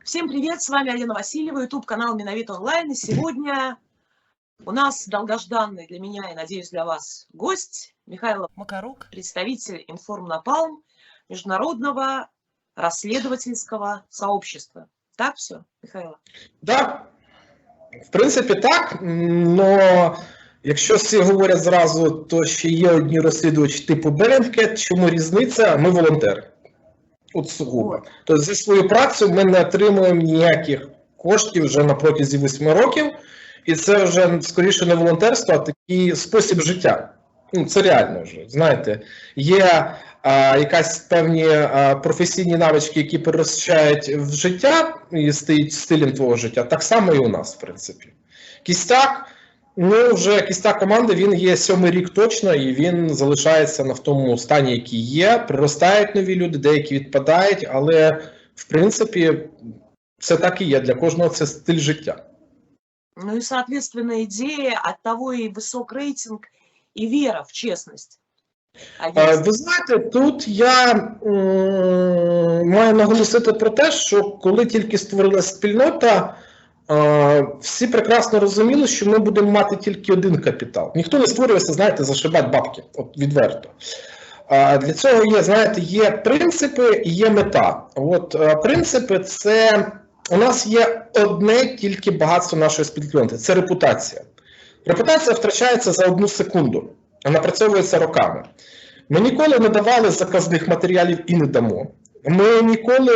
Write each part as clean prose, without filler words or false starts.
Всем привет, с вами Алена Васильева, YouTube-канал Миновит Онлайн. И сегодня у нас долгожданный для меня и, надеюсь, для вас гость Михаил Макарук, представитель Информнапалм, международного расследовательского сообщества. Так все, Михайло? Так, в принципі так, но якщо всі говорять зразу, то ще є одні розслідувачі типу Bellingcat, чому різниця? Ми волонтери. От сугубо. Тобто зі своєю працею ми не отримуємо ніяких коштів вже на протязі 8 років, і це вже скоріше не волонтерство, а такий спосіб життя. Ну, це реально вже, знаєте. Є якась певні професійні навички, які переростають в життя і стають стилем твого життя, так само і у нас, в принципі. Кістяк, ну вже кістяк команди, він є 7-й рік точно, і він залишається в тому стані, який є. Приростають нові люди, деякі відпадають, але, в принципі, це так і є. Для кожного це стиль життя. Ну и, соответственно, идея, от того и высок рейтинг, и вера в честность. Ви знаєте, тут я маю наголосити про те, що коли тільки створилася спільнота, всі прекрасно розуміли, що ми будемо мати тільки один капітал. Ніхто не створювався, знаєте, зашибати бабки, от відверто. Для цього є, знаєте, є принципи і є мета. От принципи – це у нас є одне тільки багатство нашої спільноти – це репутація. Репутація втрачається за 1 секунду, а напрацьовується роками. Ми ніколи не давали заказних матеріалів і не дамо. Ми ніколи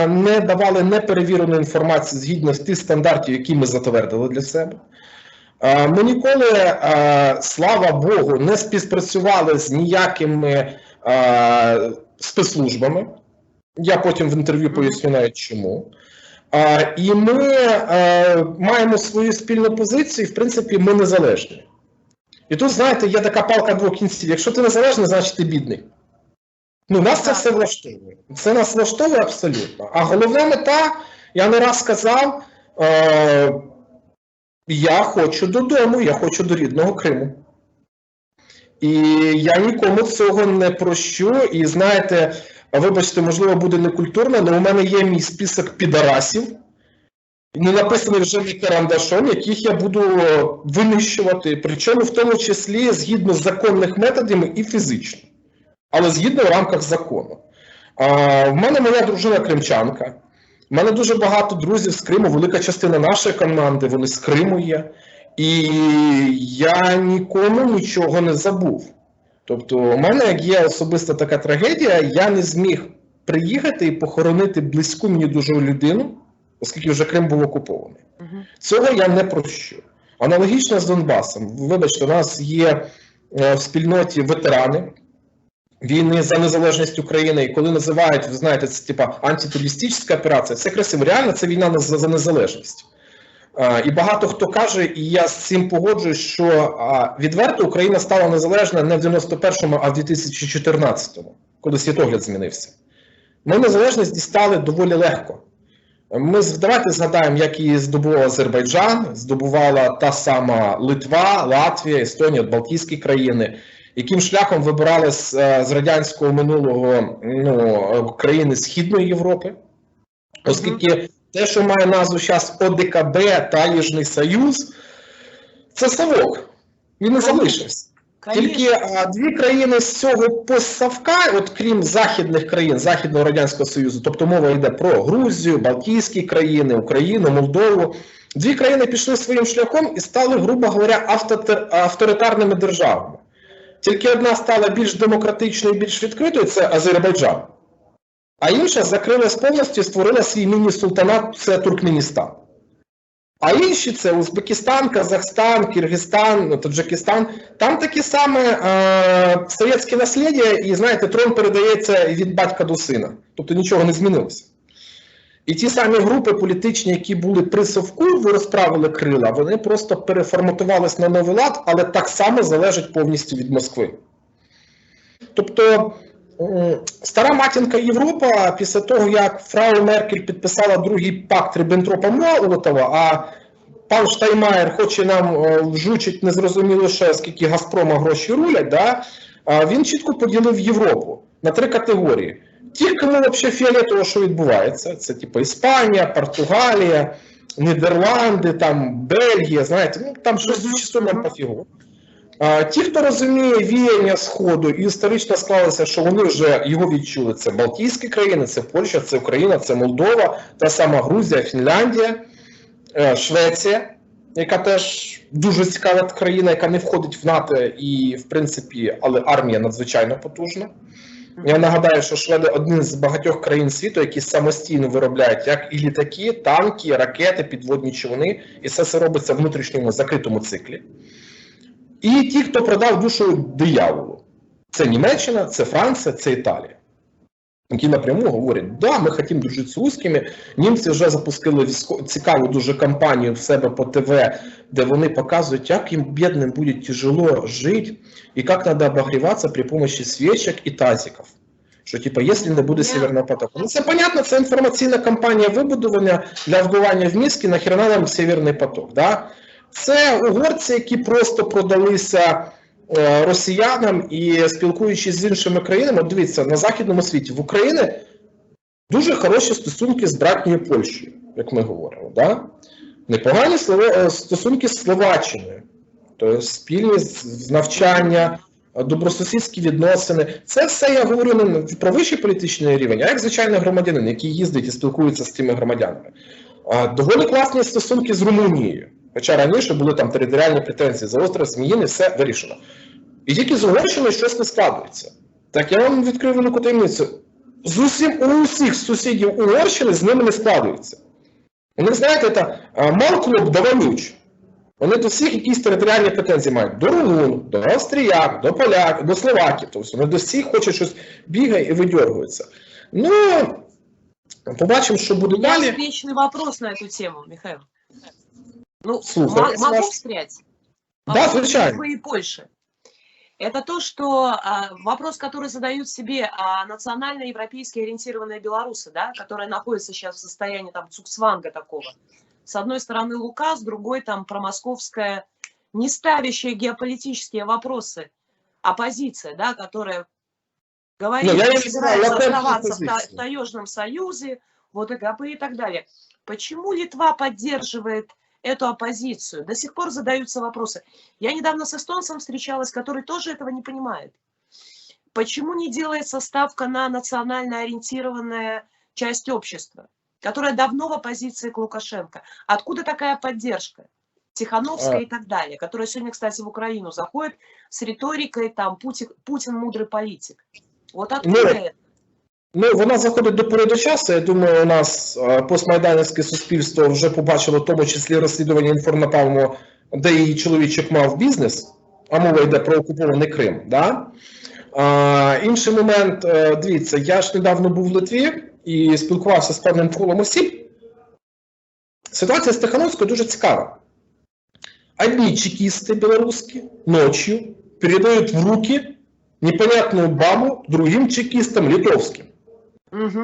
не давали неперевірену інформацію згідно з тих стандартів, які ми затвердили для себе. Ми ніколи, слава Богу, не співпрацювали з ніякими спецслужбами. Я потім в інтерв'ю поясню навіть чому. І ми маємо свою спільну позицію, і в принципі ми незалежні. І тут, знаєте, є така палка двох кінців. Якщо ти незалежний, значить ти бідний. Ну, нас це все влаштовує. Це нас влаштовує абсолютно. А головна мета, я не раз сказав, я хочу додому, я хочу до рідного Криму. І я нікому цього не прощу. І знаєте, вибачте, можливо, буде некультурно, але у мене є мій список підарасів, не написаний вже не карандашом, яких я буду винищувати, причому в тому числі згідно з законних методів і фізично, але згідно в рамках закону. В мене моя дружина кримчанка, в мене дуже багато друзів з Криму, велика частина нашої команди, вони з Криму є, і я нікому нічого не забув. Тобто у мене є особиста така трагедія, я не зміг приїхати і похоронити близьку мені дуже людину, оскільки вже Крим був окупований. Цього я не прощу. Аналогічно з Донбасом. Вибачте, у нас є в спільноті ветерани війни за незалежність України, і коли називають, ви знаєте, це типа антитерористична операція, це красиво. Реально це війна за незалежність. І багато хто каже, і я з цим погоджуюсь, що відверто Україна стала незалежна не в 91-му, а в 2014-му, коли світогляд змінився. Ми незалежність дістали доволі легко. Давайте згадаємо, як її здобував Азербайджан, здобувала та сама Литва, Латвія, Естонія, Балтійські країни, яким шляхом вибирали з радянського минулого країни Східної Європи, оскільки те, що має назву зараз ОДКБ, Таїжний Союз, це совок, він не залишився. Тільки дві країни з цього постсовка, от крім західних країн, Західного Радянського Союзу, тобто мова йде про Грузію, Балтійські країни, Україну, Молдову, дві країни пішли своїм шляхом і стали, грубо говоря, авторитарними державами. Тільки одна стала більш демократичною і більш відкритою, це Азербайджан. А інша закрилась повністю і створила свій міні-султанат, це Туркменістан. А інші це Узбекистан, Казахстан, Киргизстан, Таджикистан. Там таке саме совєтське наслідя, і, знаєте, трон передається від батька до сина. Тобто нічого не змінилося. І ті самі групи політичні, які були при совку, розправили крила, вони просто переформатувались на новий лад, але так само залежать повністю від Москви. Тобто стара матінка Європа, після того, як фрау Меркель підписала другий пакт Ріббентропа-Молотова, а пан Штайнмаєр хоче нам вжучить незрозуміло ще, скільки Газпрома гроші рулять, да? Він чітко поділив Європу на 3 категорії. Ті, кому взагалі фіолетово, що відбувається, це типу Іспанія, Португалія, Нідерланди, там, Бельгія, знаєте, ну там щось чисто нам пофігу. Ті, хто розуміє віяння Сходу, і історично склалося, що вони вже його відчули. Це Балтійські країни, це Польща, це Україна, це Молдова, та сама Грузія, Фінляндія, Швеція, яка теж дуже цікава країна, яка не входить в НАТО і, в принципі, але армія надзвичайно потужна. Я нагадаю, що Шведи один з багатьох країн світу, які самостійно виробляють як і літаки, танки, ракети, підводні човни, і все це робиться в внутрішньому закритому циклі. І ті, хто продав душу дияволу. Це Німеччина, це Франція, це Італія. Які напряму говорять, да, ми хочемо дружити з русскими. Німці вже запустили цікаву дуже кампанію в себе по ТВ, де вони показують, як їм бідним буде тяжело жити, і як треба обогріватися при допомогі свічок і тазиків. Що, типу, якщо не буде Северного потоку. Ну, це, понятно, це інформаційна кампанія вибудування для вбивання в мізки, нахрена нам Северний поток, да? Це угорці, які просто продалися росіянам і спілкуючись з іншими країнами, дивіться, на Західному світі, в Україні дуже хороші стосунки з братньою Польщею, як ми говоримо. Да? Непогані стосунки з Словаччиною, тобто спільні навчання, добросусідські відносини. Це все я говорю не про вищий політичний рівень, а як звичайний громадянин, який їздить і спілкується з цими громадянами. Доволі класні стосунки з Румунією. Хоча раніше були там територіальні претензії за острів Зміїний, все вирішено. І тільки з Угорщиною щось не складується. Так я вам відкрив велику таємницю. У усіх сусідів Угорщини з ними не складується. Вони, знаєте, це мал клуб да вонюч. Вони до всіх якісь територіальні претензії мають. До румун, до австріяк, до поляк, до словаків. Тобто вони до всіх хочуть щось бігає і видергується. Ну, побачимо, що буде далі. У меня встречный вопрос на эту тему, Михаил. Ну, Слушай, могу встрять? Да, звичайно. И Польши. Это то, что вопрос, который задают себе национально-европейски ориентированные белорусы, да, которые находятся сейчас в состоянии там цугцванга такого. С одной стороны Лука, с другой там промосковская, не ставящая геополитические вопросы, оппозиция, да, которая говорит, что собирается оставаться в Таежном союзе, вот ЭКП и так далее. Почему Литва поддерживает эту оппозицию? До сих пор задаются вопросы. Я недавно с эстонцем встречалась, который тоже этого не понимает. Почему не делается ставка на национально ориентированная часть общества, которая давно в оппозиции к Лукашенко? Откуда такая поддержка? Тихановская и так далее, которая сегодня, кстати, в Украину заходит с риторикой, там, Путин мудрый политик. Вот откуда это? Ну, вона заходить до пори до часу. Я думаю, у нас постмайданівське суспільство вже побачило, в тому числі розслідування Інформнапалму, де її чоловічок мав бізнес, а мова йде про окупований Крим. Да? Інший момент, дивіться, я ж недавно був в Литві і спілкувався з певним колом осіб. Ситуація з Тихановською дуже цікава. Одни чекисты белорусские ночью передают в руки непонятную бабу другим чекистам литовским. Угу.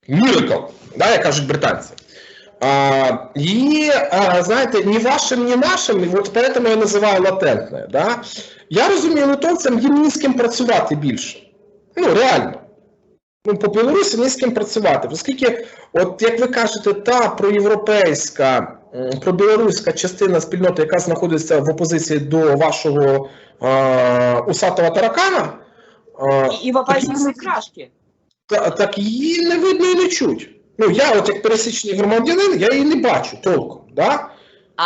Miracle, да, як кажуть британці. І, знаєте, ні вашим, ні нашим, і от поэтому я називаю латентне. Да? Я розумію, литовцям їм ні з ким працювати більше. Ну, реально. Ну, по Білорусі ні з ким працювати. Оскільки, от як ви кажете, та проєвропейська, пробілоруська частина спільноти, яка знаходиться в опозиції до вашого усатого таракана, і в опозиції крашки. Так її не видно і не чуть. Ну, я от як пересічний громадянин, я її не бачу толком. Да?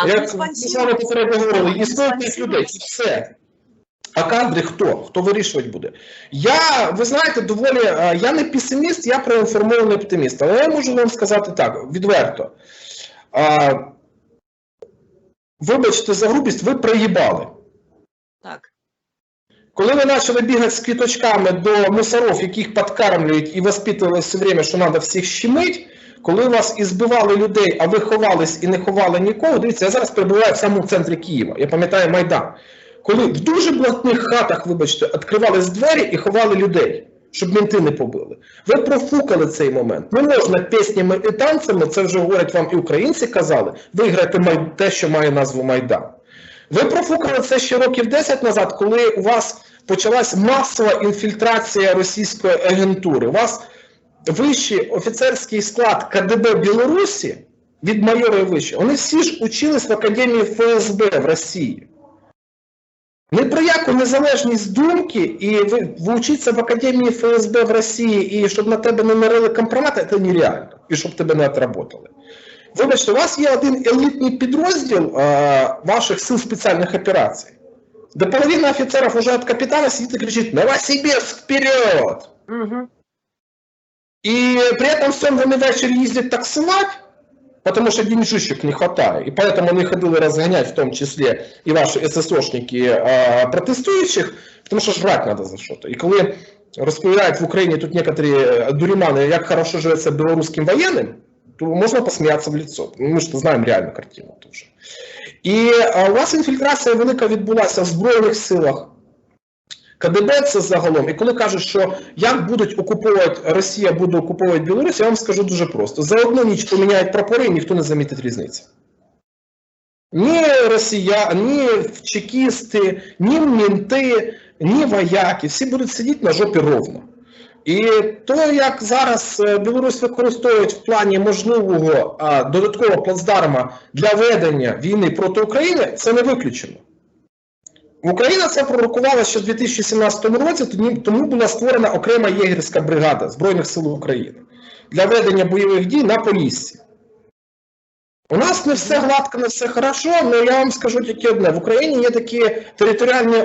Як ми з вами попередньо говорили, існує 5 людей, і все. А кадри хто? Хто вирішувати буде? Ви знаєте, доволі, я не песиміст, я проінформований оптиміст. Але я можу вам сказати так, відверто. Вибачте за грубість, ви проїбали. Так. Коли ви почали бігати з квіточками до мусорів, яких підкармлюють і воспитували все время, що треба всіх щемити, коли вас і збивали людей, а ви ховались і не ховали нікого, дивіться, я зараз перебуваю в самому центрі Києва, я пам'ятаю Майдан. Коли в дуже блатних хатах, вибачте, відкривались двері і ховали людей, щоб менти не побили. Ви профукали цей момент. Не можна піснями і танцями, це вже говорять вам і українці казали, виграти те, що має назву Майдан. Ви профукали це ще років 10 назад, коли у вас почалась масова інфільтрація російської агентури. У вас вищий офіцерський склад КДБ Білорусі, від майора і вище, вони всі ж учились в Академії ФСБ в Росії. Ні про яку незалежність думки, і ви вчитися в Академії ФСБ в Росії, і щоб на тебе не нарили компромати, це нереально. І щоб тебе не отработали. Вибачте, у вас є один елітний підрозділ ваших сил спеціальних операцій, де половина офіцерів уже від капітана сидить і кричить «Новосибірськ, вперед!» Угу. И при этом всем вони ввечері їздять таксувати, потому что деньжищек не хватает. И поэтому они ходили разгонять, в том числе и ваши ССОшники протестующих, потому что жрать надо за что-то. И коли розповідають в Україні тут некоторые дурімани, як хорошо живеться білоруським воєнним, то можна посміятися в лицо. Ми ж знаємо реальну картину дуже. І у вас інфільтрація велика відбулася в Збройних силах. КДБ це загалом. І коли кажуть, що як будуть окуповувати, Росія буде окуповувати Білорусь, я вам скажу дуже просто. За одну ніч поміняють прапори, і ніхто не замітить різниці. Ні росіяни, ні чекісти, ні мінти, ні вояки. Всі будуть сидіти на жопі ровно. І то, як зараз Білорусь використовують в плані можливого додаткового плацдарма для ведення війни проти України, це не виключено. Україна це пророкувала ще в 2017 році, тому була створена окрема єгерська бригада Збройних сил України для ведення бойових дій на Поліссі. У нас не все гладко, не все хорошо, але я вам скажу тільки одне. В Україні є такі територіальні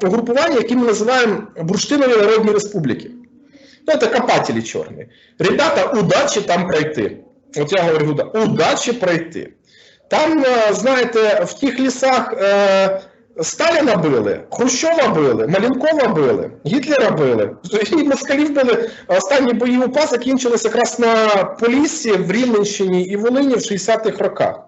угрупування, які ми називаємо бурштинові народні республіки. Ну, це копателі чорні. Ребята, удачі там пройти. От я говорю, удачі пройти. Там, знаєте, в тих лісах Сталіна били, Хрущова били, Маленкова били, Гітлера били. І москалів били. Останні бої УПА закінчилися якраз на Поліссі, в Рівненщині і Волині в 60-х роках.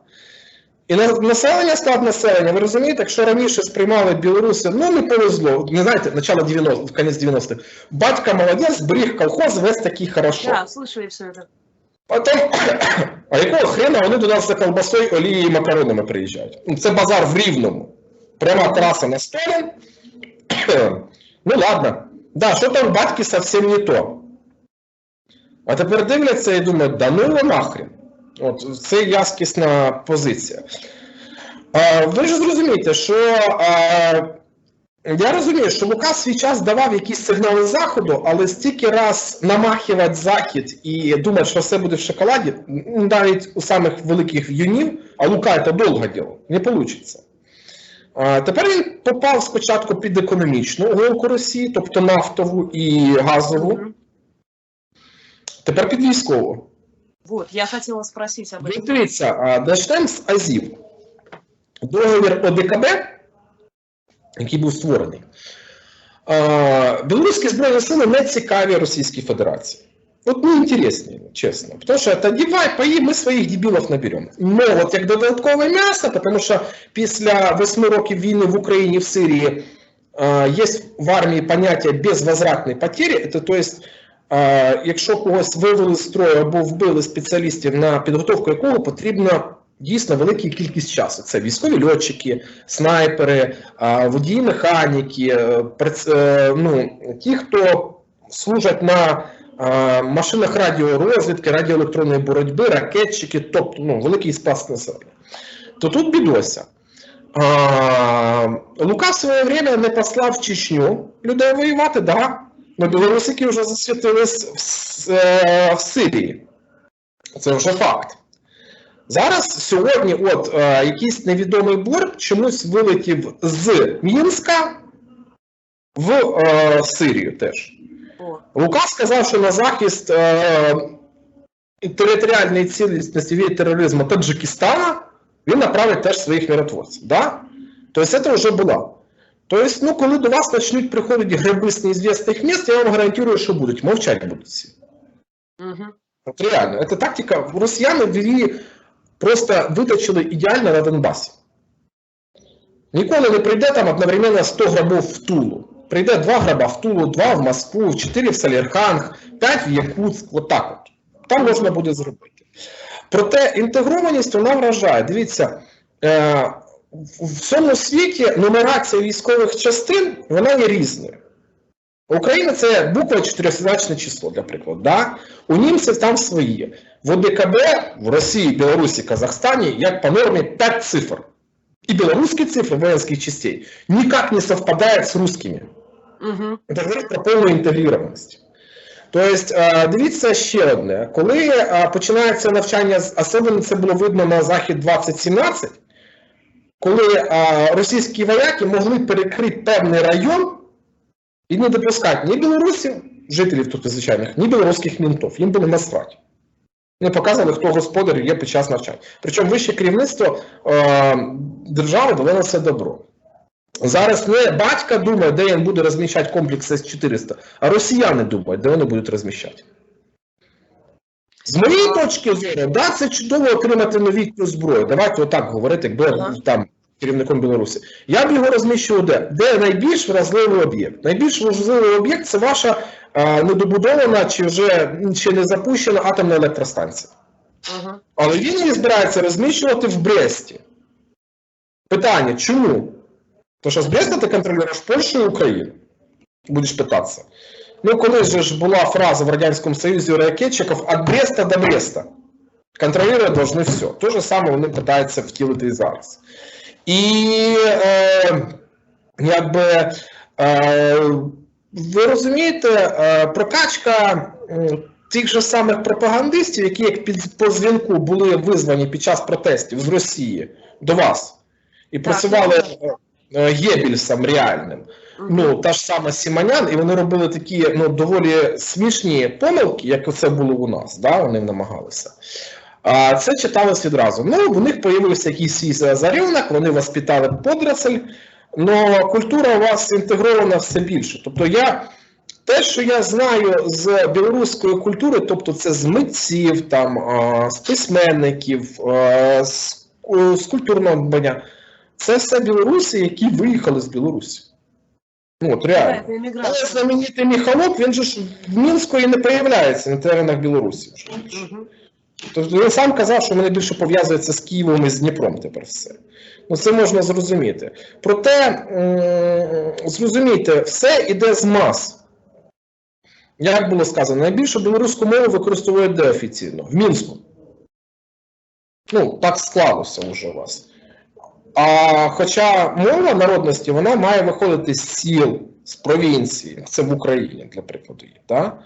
І населення, склад населення, ви розумієте, якщо раніше сприймали білоруси, ну не повезло, не знаєте, начало 90-х, конець 90-х, батька молодець, зберіг колхоз, весь такий хорошо. Да, слышали все это. Потім, а якого хрена вони до нас за колбасою, олією і макаронами приїжджають? Це базар в Рівному. Пряма трасса на Сталин. Ну ладно. Да, що там батьки совсем не то. А тепер дивляться і думають, да ну його нахрен. От, це яскісна позиція. Ви ж зрозумієте, що я розумію, що Лука свій час давав якісь сигнали Заходу, але стільки раз намахувати Захід і думати, що все буде в шоколаді, навіть у самих великих юнів, а Лука це довго діло, не вийде. Тепер він попав спочатку під економічну голку Росії, тобто нафтову і газову. Тепер під військову. Вот, я хотела спросить об этом. Дивіться, почнемо з АЗів. Договір ОДКБ, який був створений. Білоруські збройні сили не цікаві Російській Федерації. Вот не интереснее, честно. Потому что это давай, поїм, ми своїх дебілів наберемо. Но от як додаткове м'ясо, тому що після 8 років війни в Україні, в Сирії, є в армії поняття безвозвратної потери. Це, то есть, якщо когось вивели з строю або вбили спеціалістів, на підготовку якого потрібно дійсно велика кількість часу. Це військові льотчики, снайпери, водії-механіки, ті, хто служать на машинах радіорозвідки, радіоелектронної боротьби, ракетчики, тобто великий спас населення. То тут бідося. Лука в своє время не послав в Чечню людей воювати, да, але білорусики вже засвітились в Сирії. Це вже факт. Зараз, сьогодні, якийсь невідомий борт чомусь вилетів з Мінська в Сирію теж. Лука сказав, що на захист територіальної цілісності від тероризму Таджикистана він направить теж своїх миротворців. Да? Тобто це вже було. Тобто, коли до вас почнуть приходити гриби з неізвісних місць, я вам гарантую, що будуть. Мовчать будуть всі. Угу. От реально. Це тактика. Росіяни просто виточили ідеально на Донбасі. Ніколи не прийде там одновременно 100 грабов в Тулу. Прийде 2 граба в Тулу, 2 в Москву, 4 в Солерханг, 5 в Якутськ, отак от. Там можна буде зробити. Проте інтегрованість, вона вражає. Дивіться, в всьому світі нумерація військових частин, вона є різною. Україна – це буква чотиризначне число, для прикладу. Да? У німців там свої. В ОДКБ, в Росії, Білорусі, Казахстані, як по нормі, 5 цифр. И белорусские цифры воинских частей никак не совпадают с русскими. Это говорить про повну інтегрованість. Тобто, дивіться ще одне. Коли починається навчання, особливо це було видно на Захід 2017, коли російські вояки могли перекрити певний район і не допускати ні білорусів, жителів тут звичайних, ні білоруських ментів. Їм було насрать. Вони показували, хто господар є під час навчання. Причому вище керівництво держави дало на це добро. Зараз не батько думає, де він буде розміщати комплекс С-400, а росіяни думають, де вони будуть розміщати. З моєї точки зору, да, це чудово отримати новітню зброю. Давайте отак говорити, якби я був там керівником Білорусі. Я б його розміщував де? Де найбільш вразливий об'єкт? Найбільш вразливий об'єкт – це ваша недобудована чи вже ще не запущена атомна електростанція. Але він її збирається розміщувати в Бресті. Питання, чому? Тому що з Бреста ти контролюєш Польщу і Україну. Будеш питатися. Ну, коли ж була фраза в Радянському Союзі у ракетчиків «От Бреста до Бреста». Контролювати повинні все. Те ж саме вони намагаються втілити і зараз. І, якби, ви розумієте, прокачка тих же самих пропагандистів, які як по дзвінку були визвані під час протестів з Росії до вас і працювали Геббельсом реальним. Ну, та ж сама Сімонян, і вони робили такі, ну, доволі смішні помилки, як це було у нас, да, вони намагалися. Це читалось відразу. Ну, у них з'явився якийсь свій зарівник, вони воспитали подрасль, але культура у вас інтегрована все більше. Тобто те, що я знаю з білоруської культури, тобто це з митців, там, з письменників, з культурного дбання, це все білоруси, які виїхали з Білорусі. Ну, от реально. Але знаменитий Міхалок, він же ж в Мінську і не появляється на теренах Білорусі. Тобто він сам казав, що мене більше пов'язується з Києвом і з Дніпром тепер все. Ну, це можна зрозуміти. Проте, зрозумійте, все йде з мас. Як було сказано, найбільше білоруську мову використовують де офіційно? В Мінську. Ну, так склалося вже у вас. Хоча мова народності, вона має виходити з сіл, з провінції. Це в Україні, для прикладу, є. Так?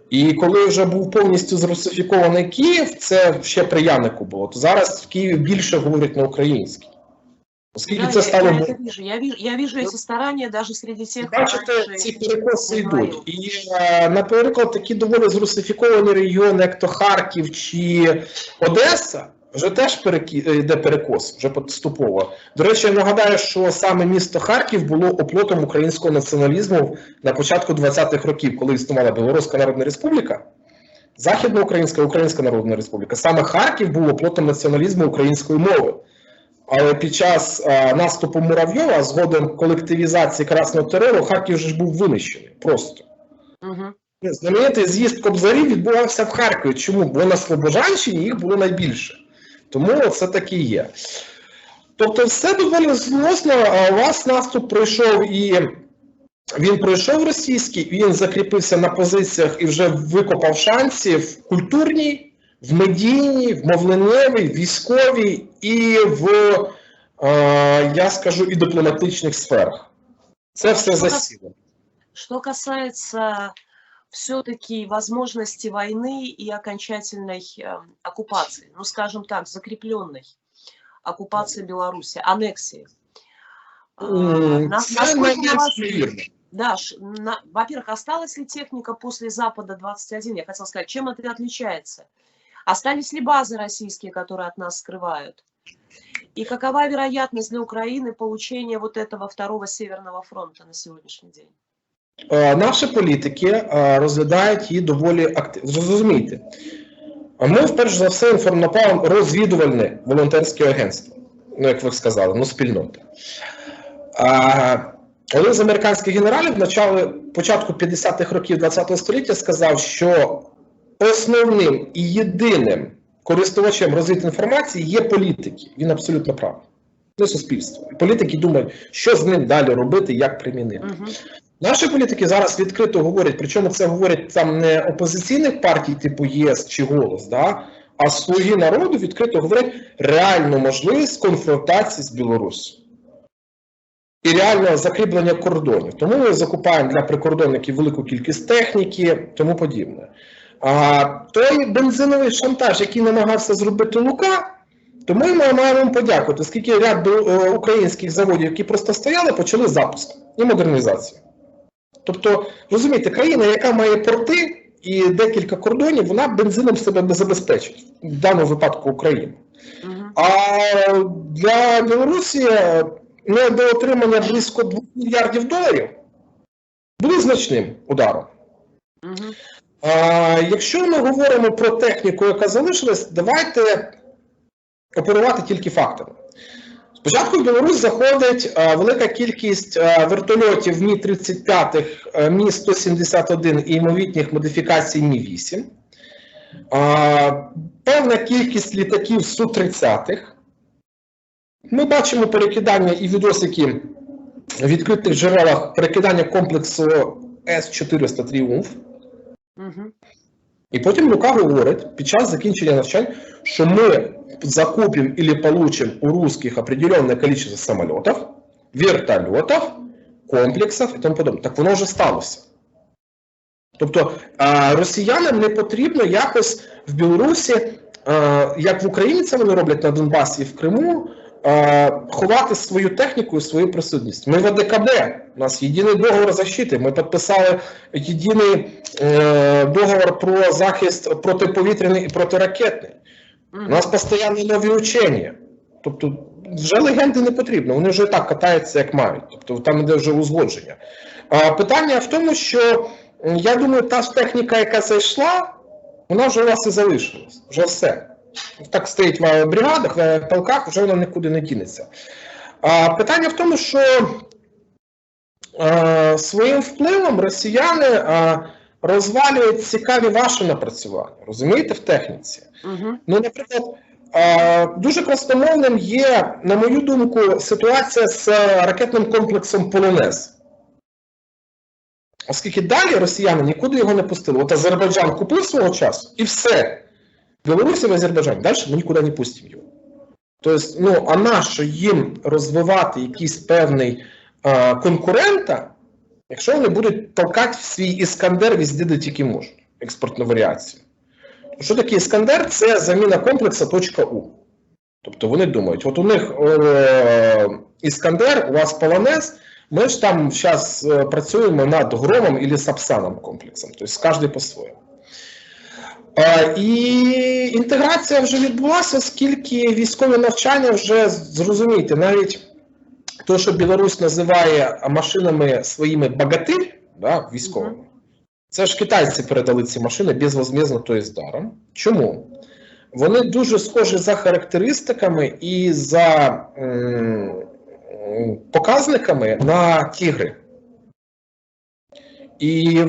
І коли вже був повністю зрусифікований Київ, це ще при Янику було, то зараз в Києві більше говорять на українській. Оскільки це стало... Я вижу ці старання навіть серед тих... Бачите, ці перекоси йдуть. І, наприклад, такі доволі зрусифіковані регіони, як то Харків чи Одеса, вже теж йде перекос, вже поступово. До речі, я нагадаю, що саме місто Харків було оплотом українського націоналізму на початку 20-х років, коли існувала Білоруська Народна Республіка, Західноукраїнська, Українська Народна Республіка. Саме Харків був оплотом націоналізму української мови. Але під час наступу Муравйова, згодом колективізації Красного терору, Харків вже ж був винищений. Просто. Знаменитий з'їзд кобзарів відбувався в Харкові. Чому? Бо на Слобожанщині їх було найбільше. Тому це таки є. Тобто все доволі злосно. У вас наступ пройшов і він пройшов російський, він закріпився на позиціях і вже викопав шанси в культурній, в медійній, в мовленнєвій, в військовій і в, я скажу, і дипломатичних сферах. Це все засіло. Что касается все-таки возможности войны и окончательной оккупации, ну, скажем так, закрепленной оккупации Беларуси, аннексии. Да, во-первых, осталась ли техника после Запада 21? Я хотела сказать, чем это отличается? Остались ли базы российские, которые от нас скрывают? И какова вероятность для Украины получения вот этого второго Северного фронта на сегодняшний день? Наші політики розглядають її доволі активно. Зрозумійте, ми, вперше за все, інформували розвідувальне волонтерське агентство, ну, як ви сказали, ну, спільнота. Один з американських генералів в початку 50-х років ХХ століття сказав, що основним і єдиним користувачем розвідки інформації є політики. Він абсолютно правий. не суспільство. І політики думають, що з ним далі робити, як примінити. Наші політики зараз відкрито говорять, причому це говорять там не опозиційних партій типу ЄС чи «Голос», да? А «Слуги народу» відкрито говорять реальну можливість конфронтації з Білоруссю. І реального закріплення кордонів. Тому ми закупаємо для прикордонників велику кількість техніки, тому подібне. А той бензиновий шантаж, який намагався зробити Лука, то ми маємо подякувати, оскільки ряд українських заводів, які просто стояли, почали запуск і модернізацію. Тобто, розумієте, країна, яка має порти і декілька кордонів, вона бензином себе не забезпечить, в даному випадку Україна. А для Білорусі недоотримання близько $2 мільярдів буде значним ударом. Якщо ми говоримо про техніку, яка залишилась, давайте оперувати тільки фактами. Спочатку в Білорусь заходить велика кількість вертольотів Мі-35, Мі-171 і ймовітніх модифікацій Мі-8. Певна кількість літаків Су-30. Ми бачимо перекидання і відосики в відкритих джерелах, перекидання комплексу С-400 «Тріумф». І потім Лука говорить під час закінчення навчань, що ми закупим или получим у русских определенное количество самолетов, вертольотов, комплексів і тому подобне. Так воно вже сталося. Тобто росіянам не потрібно якось в Білорусі, як в Україні це вони роблять на Донбасі і в Криму, ховати свою техніку і свою присутність. Ми в АДКБ, у нас єдиний договор защити, ми підписали єдиний договор про захист протиповітряний і протиракетний. У нас постійно нові учення. Тобто вже легенди не потрібно, вони вже так катаються, як мають. Тобто там іде вже узгодження. Питання в тому, що я думаю, та ж техніка, яка зайшла, вона вже у вас і залишилась. Вже все. Так стоїть в бригадах, в полках, вже вона нікуди не дінеться. Питання в тому, що своїм впливом росіяни розвалюють цікаві ваші напрацювання, розумієте, в техніці. Ну, наприклад, дуже красномовним є, на мою думку, ситуація з ракетним комплексом «Полонез». Оскільки далі росіяни нікуди його не пустили. От Азербайджан купив свого часу і все. Білорусь і Азербайджан. Далі ми нікуди не пустимо його. Тобто, ну, а нащо їм розвивати якийсь певний конкурента, якщо вони будуть толкати в свій Іскандер везде, де тільки можуть, експортну варіацію. Що таке Іскандер? Це заміна комплексу .У. Тобто вони думають, от у них Іскандер, у вас Полонез, ми ж там зараз працюємо над Громом або Сапсаном комплексом, тобто кожен по-своєму. І інтеграція вже відбулася, оскільки військові навчання вже, зрозумійте, навіть те, що Білорусь називає машинами своїми «богатирь», да, військовими, це ж китайці передали ці машини безвозмездно, то есть даром. Чому? Вони дуже схожі за характеристиками і за показниками на «Тігри». І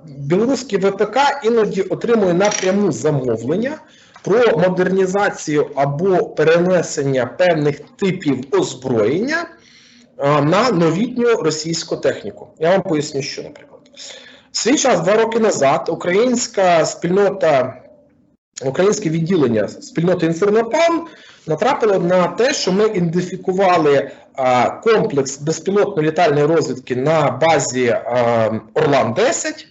білоруський ВПК іноді отримує напряму замовлення про модернізацію або перенесення певних типів озброєння на новітню російську техніку. Я вам поясню, що, наприклад. В свій час, 2 роки назад, українська спільнота, українське відділення спільноти «Інформапалм» натрапило на те, що ми ідентифікували комплекс безпілотної літальної розвідки на базі Орлан-10,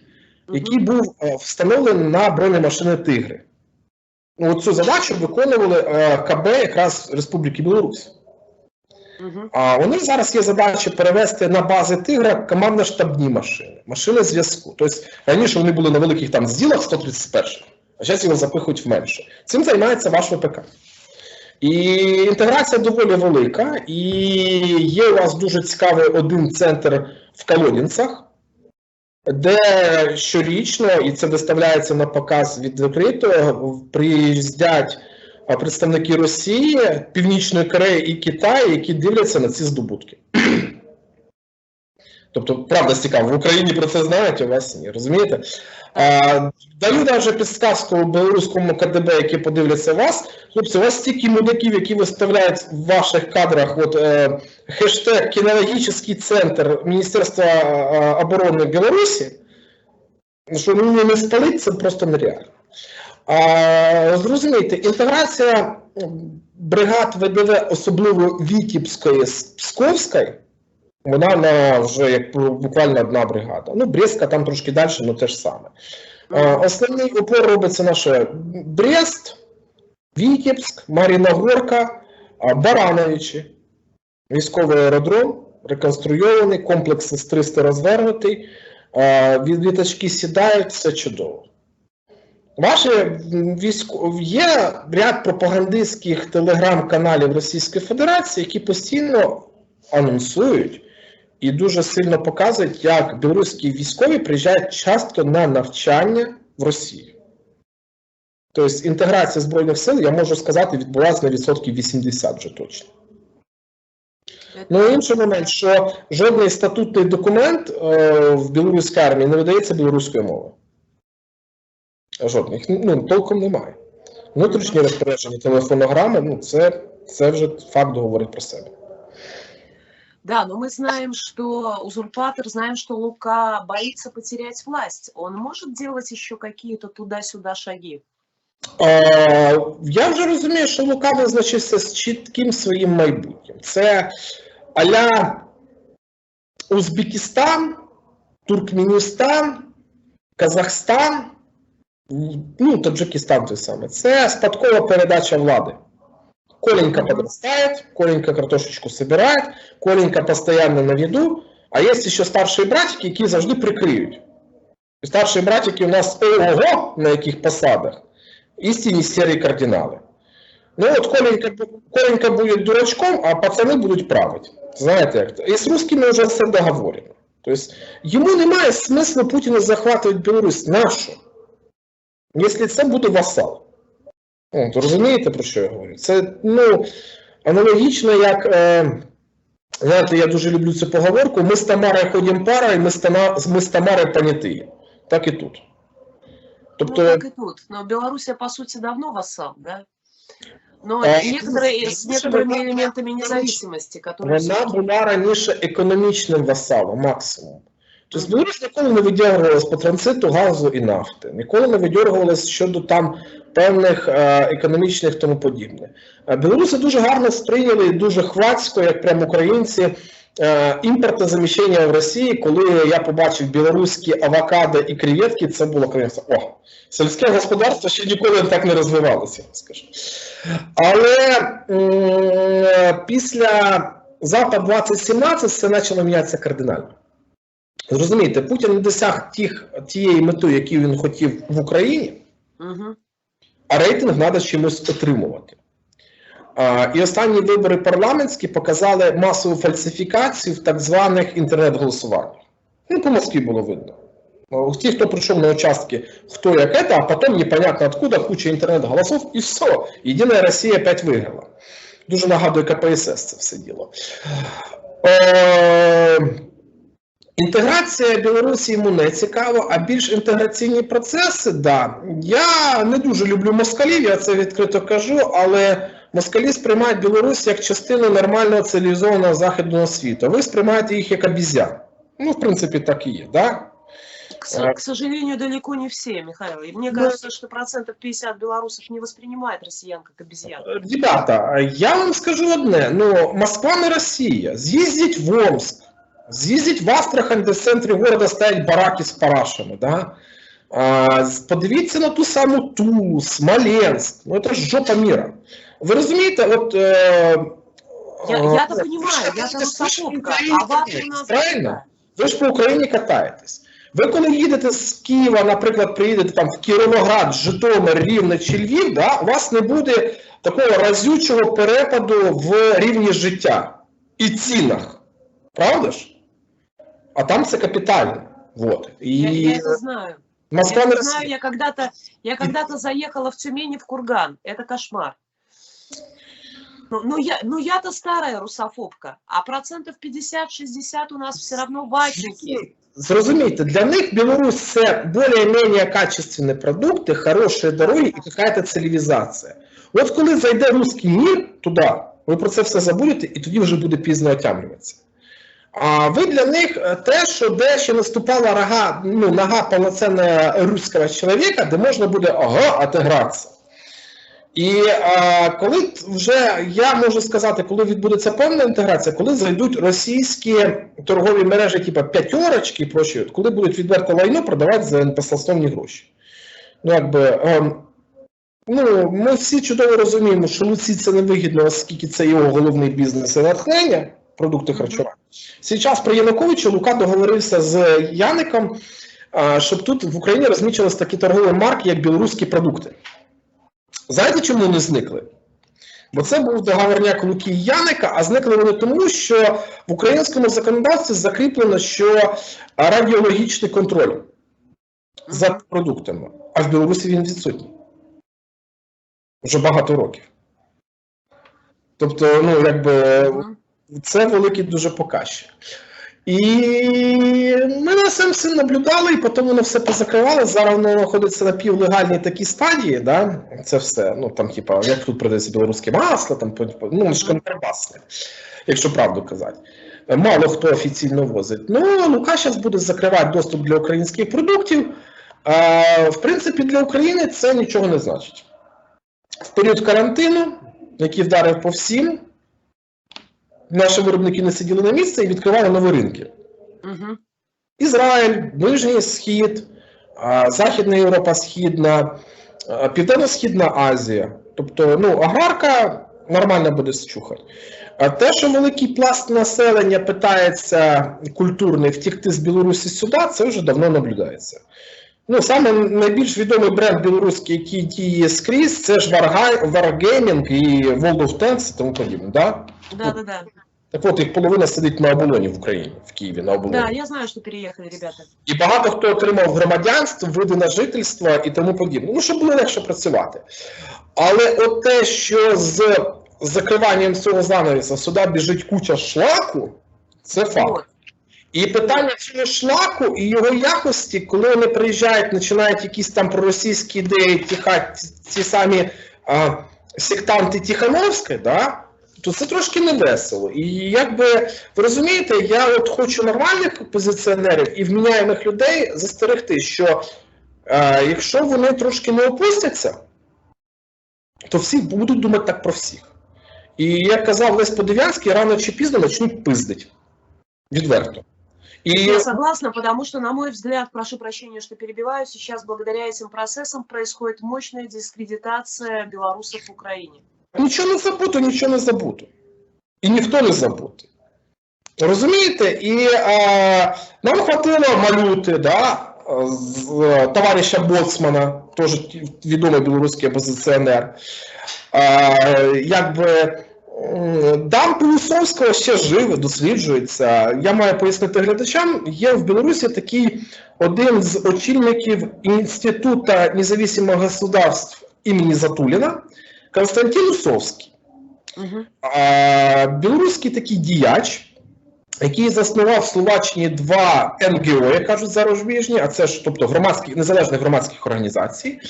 який був встановлений на бронемашини «Тигри». Цю задачу виконували КБ якраз Республіки Білорусь. У них зараз є задача перевести на бази «Тигра» командно-штабні машини, машини зв'язку. Тобто раніше вони були на великих там зділах 131, а зараз його запихують в менше. Цим займається ваш ВПК. І інтеграція доволі велика, і є у вас дуже цікавий один центр в Колодінцях, де щорічно, і це виставляється на показ відкрито, приїздять представники Росії, Північної Кореї і Китаю, які дивляться на ці здобутки. Тобто, правда цікаво, в Україні про це знають, а у вас ні, розумієте? Даю навіть підсказку білоруському КДБ, які подивляться вас. Хлопці, у вас стільки мудаків, які виставляють в ваших кадрах хештег «Кінологічний центр Міністерства оборони Білорусі», що не спалить, це просто нереально. Зрозумійте, інтеграція бригад ВДВ, особливо Вітебської з Псковської, вона вже як буквально одна бригада. Ну, Брестська там трошки далі, але те ж саме. Основний упор робиться на що? Брест, Вітебськ, Мар'їна Горка, Барановичі. Військовий аеродром, реконструйований, комплекс С-300 розвернутий, літачки сідають, все чудово. Є ряд пропагандистських телеграм-каналів Російської Федерації, які постійно анонсують і дуже сильно показують, як білоруські військові приїжджають часто на навчання в Росію. Тобто інтеграція Збройних сил, я можу сказати, відбулася на відсотків 80 вже точно. Ну, інший момент, що жодний статутний документ в білоруській армії не видається білоруською мовою. Жодних. Ну, толком немає. Внутрішні розпорядження, телефонограми, це вже факт говорить про себе. Да, но мы знаем, что узурпатор, знаем, что Лука боится потерять власть. Он может делать еще какие-то туда-сюда шаги? Я вже розумію, що Лука визначився з чітким своїм майбутнім. Це а-ля Узбекистан, Туркменістан, Казахстан, ну, Таджикистан той самий. Це спадкова передача влади. Коленька подрастает, Коленька картошечку собирает, Коленька постоянно на виду, а є ще старші братики, які завжди прикриють. І старші братики у нас ого на яких посадах. Істинні сірі кардинали. Ну от Коленька буде дурачком, а пацани будуть правити. Знаєте як це? І з русскими вже все договорено. Тобто йому немає смислу Путіна захватувати Білорусь. Нащо? Якщо це буде васал. Розумієте, про що я говорю? Це, ну, аналогічно, як, знаєте, я дуже люблю цю поговорку, ми з Тамарою ходимо пара, і ми з Тамарою поняті. Так і тут. Тобто... Ну, так і тут. Но Белоруссия, по суті, давно вассал, да? Но с некоторыми элементами независимости, которые... Вона була раніше економічним васалом, максимум. Тобто Білорусь ніколи не видергувалась по транзиту газу і нафти, ніколи не видергувалась щодо там певних економічних тому подібне. Білоруси дуже гарно сприйняли і дуже хвацько, як прямо українці, імпортозаміщення в Росії, коли я побачив білоруські авокадо і креветки, це було, конечно, о, сільське господарство ще ніколи так не розвивалося, скажу. Але після Запад 2017 все почало мінятися кардинально. Зрозумієте, Путін не досяг тієї мети, яку він хотів в Україні, а рейтинг треба чимось отримувати. І останні вибори парламентські показали масову фальсифікацію в так званих інтернет-голосуваннях. Ну, по Москві було видно. Ті, хто прийшов на участки, хто як це, а потім непонятно откуда, куча інтернет-голосів, і все. Єдина Росія опять виграла. Дуже нагадує КПСС це все діло. Інтеграція Білорусі йому не цікаво, а більш інтеграційні процеси, да. Я не дуже люблю москалів, я це відкрито кажу, але москалі сприймають Білорусь як частину нормального цивілізованого західного світу. Ви сприймаєте їх як обізян. Ну, в принципі, так і є, да? К сожалению, далеко не все, Михаил. И мне кажется, что 50% белорусов не воспринимает россиян как обезьян. Ребята, я вам скажу одне. Ну, Москва не Росія. З'їздіть в Омск. З'їздіть в Астрахань, де в центрі міста стоять бараки з парашами. Да? Подивіться на ту саму Тулу, Смоленськ. Ну, це ж жопа міра. Ви розумієте, от... Я-то понимаю, я там русофобка, а вас у нас... Правильно? Ви ж по Україні катаєтесь. Ви коли їдете з Києва, наприклад, приїдете там в Кіровоград, Житомир, Рівне чи Львів, да, у вас не буде такого разючого перепаду в рівні життя і цінах. Правда ж? А там це капітально. Вот. Я это знаю. Москва я знаю, я когда-то заехала в Тюмени в Курган. Это кошмар. Ну я-то старая русофобка, а 50-60% у нас все равно ватники. зрозумійте, для них Білорусь – це більш-менш качественні продукти, хороші дороги і якась цивілізація. От коли зайде русський мір туди, ви про це все забудете, і тоді вже буде пізно отямлюватися. А ви для них те, що де ще наступала нога повноцінного руського чоловіка, де можна буде отигратися. І коли вже, я можу сказати, коли відбудеться повна інтеграція, коли зайдуть російські торгові мережі, типу «П'ятерочки» і прочі, коли будуть відверто лайно продавати за баснословні гроші. Ми всі чудово розуміємо, що Луці це не вигідно, оскільки це його головний бізнес і натхнення, продукти харчування. Зараз при Януковичу Лука договорився з Яником, щоб тут в Україні розміщились такі торгові марки, як білоруські продукти. Знаєте, чому вони зникли? Бо це був договорняк Луки і Яника, а зникли вони тому, що в українському законодавстві закріплено, що радіологічний контроль за продуктами, а в Білорусі він відсутній. Вже багато років. Тобто, це великий дуже показчик. І ми на цим наблюдали, і потім воно все позакривали. Зараз воно знаходиться на півлегальній такій стадії, да? Це все, як тут продається білоруське масло, ж контрабасне, якщо правду казати. Мало хто офіційно возить. Лука зараз буде закривати доступ для українських продуктів. В принципі, для України це нічого не значить. В період карантину, який вдарив по всім, наші виробники не сиділи на місці і відкривали нові ринки. Ізраїль, Ближній Схід, Західна Європа Східна, Південно-Східна Азія. Тобто, аграрка нормально буде зчухати. А те, що великий пласт населення питається культурний втікти з Білорусі сюди, це вже давно наблюдається. Саме найбільш відомий бренд білоруський, який діє скрізь, це ж Wargaming і World of Tanks і тому подібне, да? Да. Так от, їх половина сидить на оболоні в Україні, в Києві, на оболоні. Да, я знаю, що переїхали, ребята. І багато хто отримав громадянство, види на жительство і тому подібне. Щоб було легше працювати. Але от те, що з закриванням цього занавісу сюди біжить куча шлаку, це факт. І питання цього шлаку і його якості, коли вони приїжджають, починають якісь там проросійські ідеї тікати, ці самі сектанти Тихановської, да, то це трошки невесело. І ви розумієте, я от хочу нормальних опозиціонерів і вміняємих людей застерегти, що якщо вони трошки не опустяться, то всі будуть думати так про всіх. І як казав Лесь Подивянський, рано чи пізно почнуть пиздить. Відверто. Я согласна, потому что, на мой взгляд, прошу прощения, что перебиваю, сейчас благодаря этим процессам происходит мощная дискредитация белорусов в Украине. Нічого не забуто. І ніхто не забути. Розумієте? І нам хватило Малюти, да, товариша Боцмана, теж відомий білоруський опозиціонер. Дан Полусовського ще живе, досліджується. Я маю пояснити глядачам, є в Білорусі такий один з очільників Інституту незалежних государств імені Затуліна, Константин Усовський. Білоруський такий діяч, який заснував в Словаччині 2 НГО, як кажуть зарубіжні, а це ж, тобто, незалежних громадських організацій.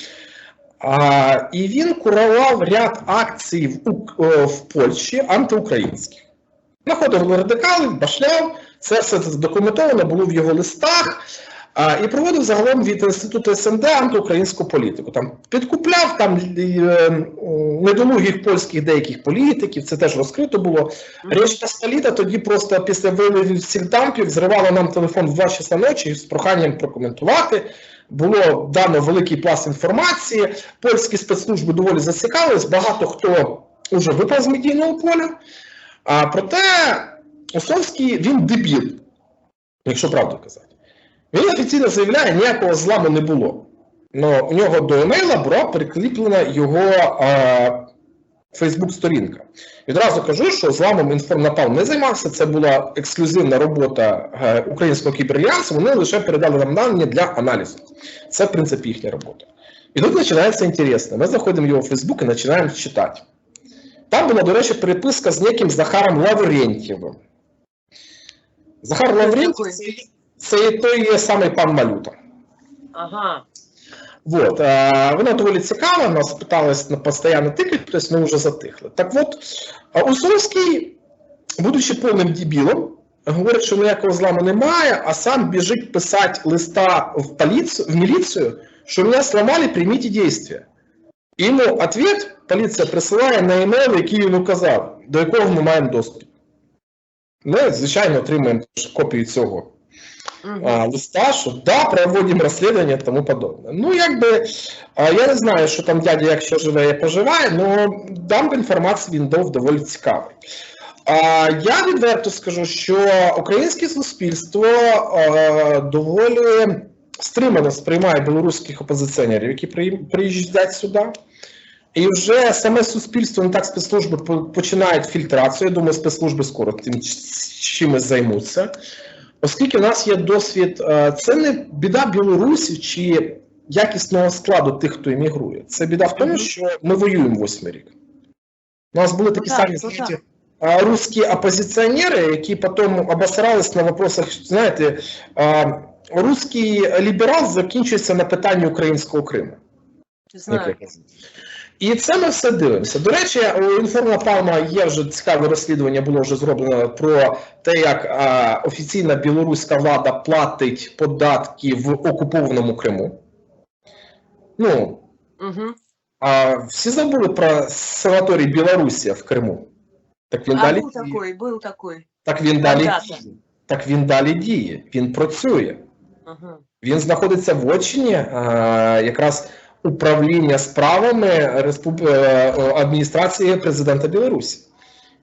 І він курував ряд акцій в Польщі антиукраїнських. Знаходив радикалів, башляв, це все задокументовано було в його листах, і проводив загалом від Інституту СНД антиукраїнську політику. Підкупляв недолугих польських деяких політиків, це теж розкрито було. Річ Посполіта тоді просто після виливів всіх дампів зривала нам телефон в 2 часа ночі з проханням прокоментувати. Було дано великий пласт інформації, польські спецслужби доволі зацікавились, багато хто вже випав з медійного поля. Проте Усовський, він дебіл, якщо правду казати. Він офіційно заявляє, ніякого зламу не було. Но у нього до емейла була прикріплена його Фейсбук-сторінка. Відразу кажу, що зламом Інформнапалм не займався, це була ексклюзивна робота українського кіберальянсу, вони лише передали нам дані для аналізу. Це, в принципі, їхня робота. І тут починається інтересно. Ми заходимо в його Фейсбук і починаємо читати. Там була, до речі, переписка з неким Захаром Лаврентьєвим. Захар Лаврентьєв Це той є самий пан Малюта. Ага. Вот. Вона доволі цікава, нас питались постійно тикати, тобто ми вже затихли. Так от, Усовський, будучи повним дебілом, говорить, що ніякого зламу немає, а сам біжить писати листа в міліцію, що мене зламали, прийміть дійства. І йому відповідь поліція присилає на емейл, який він указав, до якого ми маємо доступ. Ми, звичайно, отримаємо копію цього листа, що да, проводимо розслідування і тому подобне. Ну, якби, я не знаю, що там дядя, якщо живе і поживає, але дам інформацію він дав доволі цікавий. Я відверто скажу, що українське суспільство доволі стримано сприймає білоруських опозиціонерів, які приїжджають сюди. І вже саме суспільство, не так спецслужби починають фільтрацію. Я думаю, спецслужби скоро тим чимось займуться. Оскільки у нас є досвід, це не біда Білорусі чи якісного складу тих, хто емігрує. Це біда в тому, що ми воюємо 8 рік. У нас були такі самі, знаєте, русські опозиціонери, які потім обосрались на вопросах, знаєте, русський ліберал закінчується на питанні українського Криму. Знаю. І це ми все дивимося. До речі, у Інформнапалма є вже цікаве розслідування, було вже зроблено про те, як офіційна білоруська влада платить податки в окупованому Криму. Ну, всі забули про санаторій Білорусія в Криму. Так він далі діє. Був такий. Так він далі діє. Він працює. Він знаходиться в очині якраз управління справами адміністрації президента Білорусі.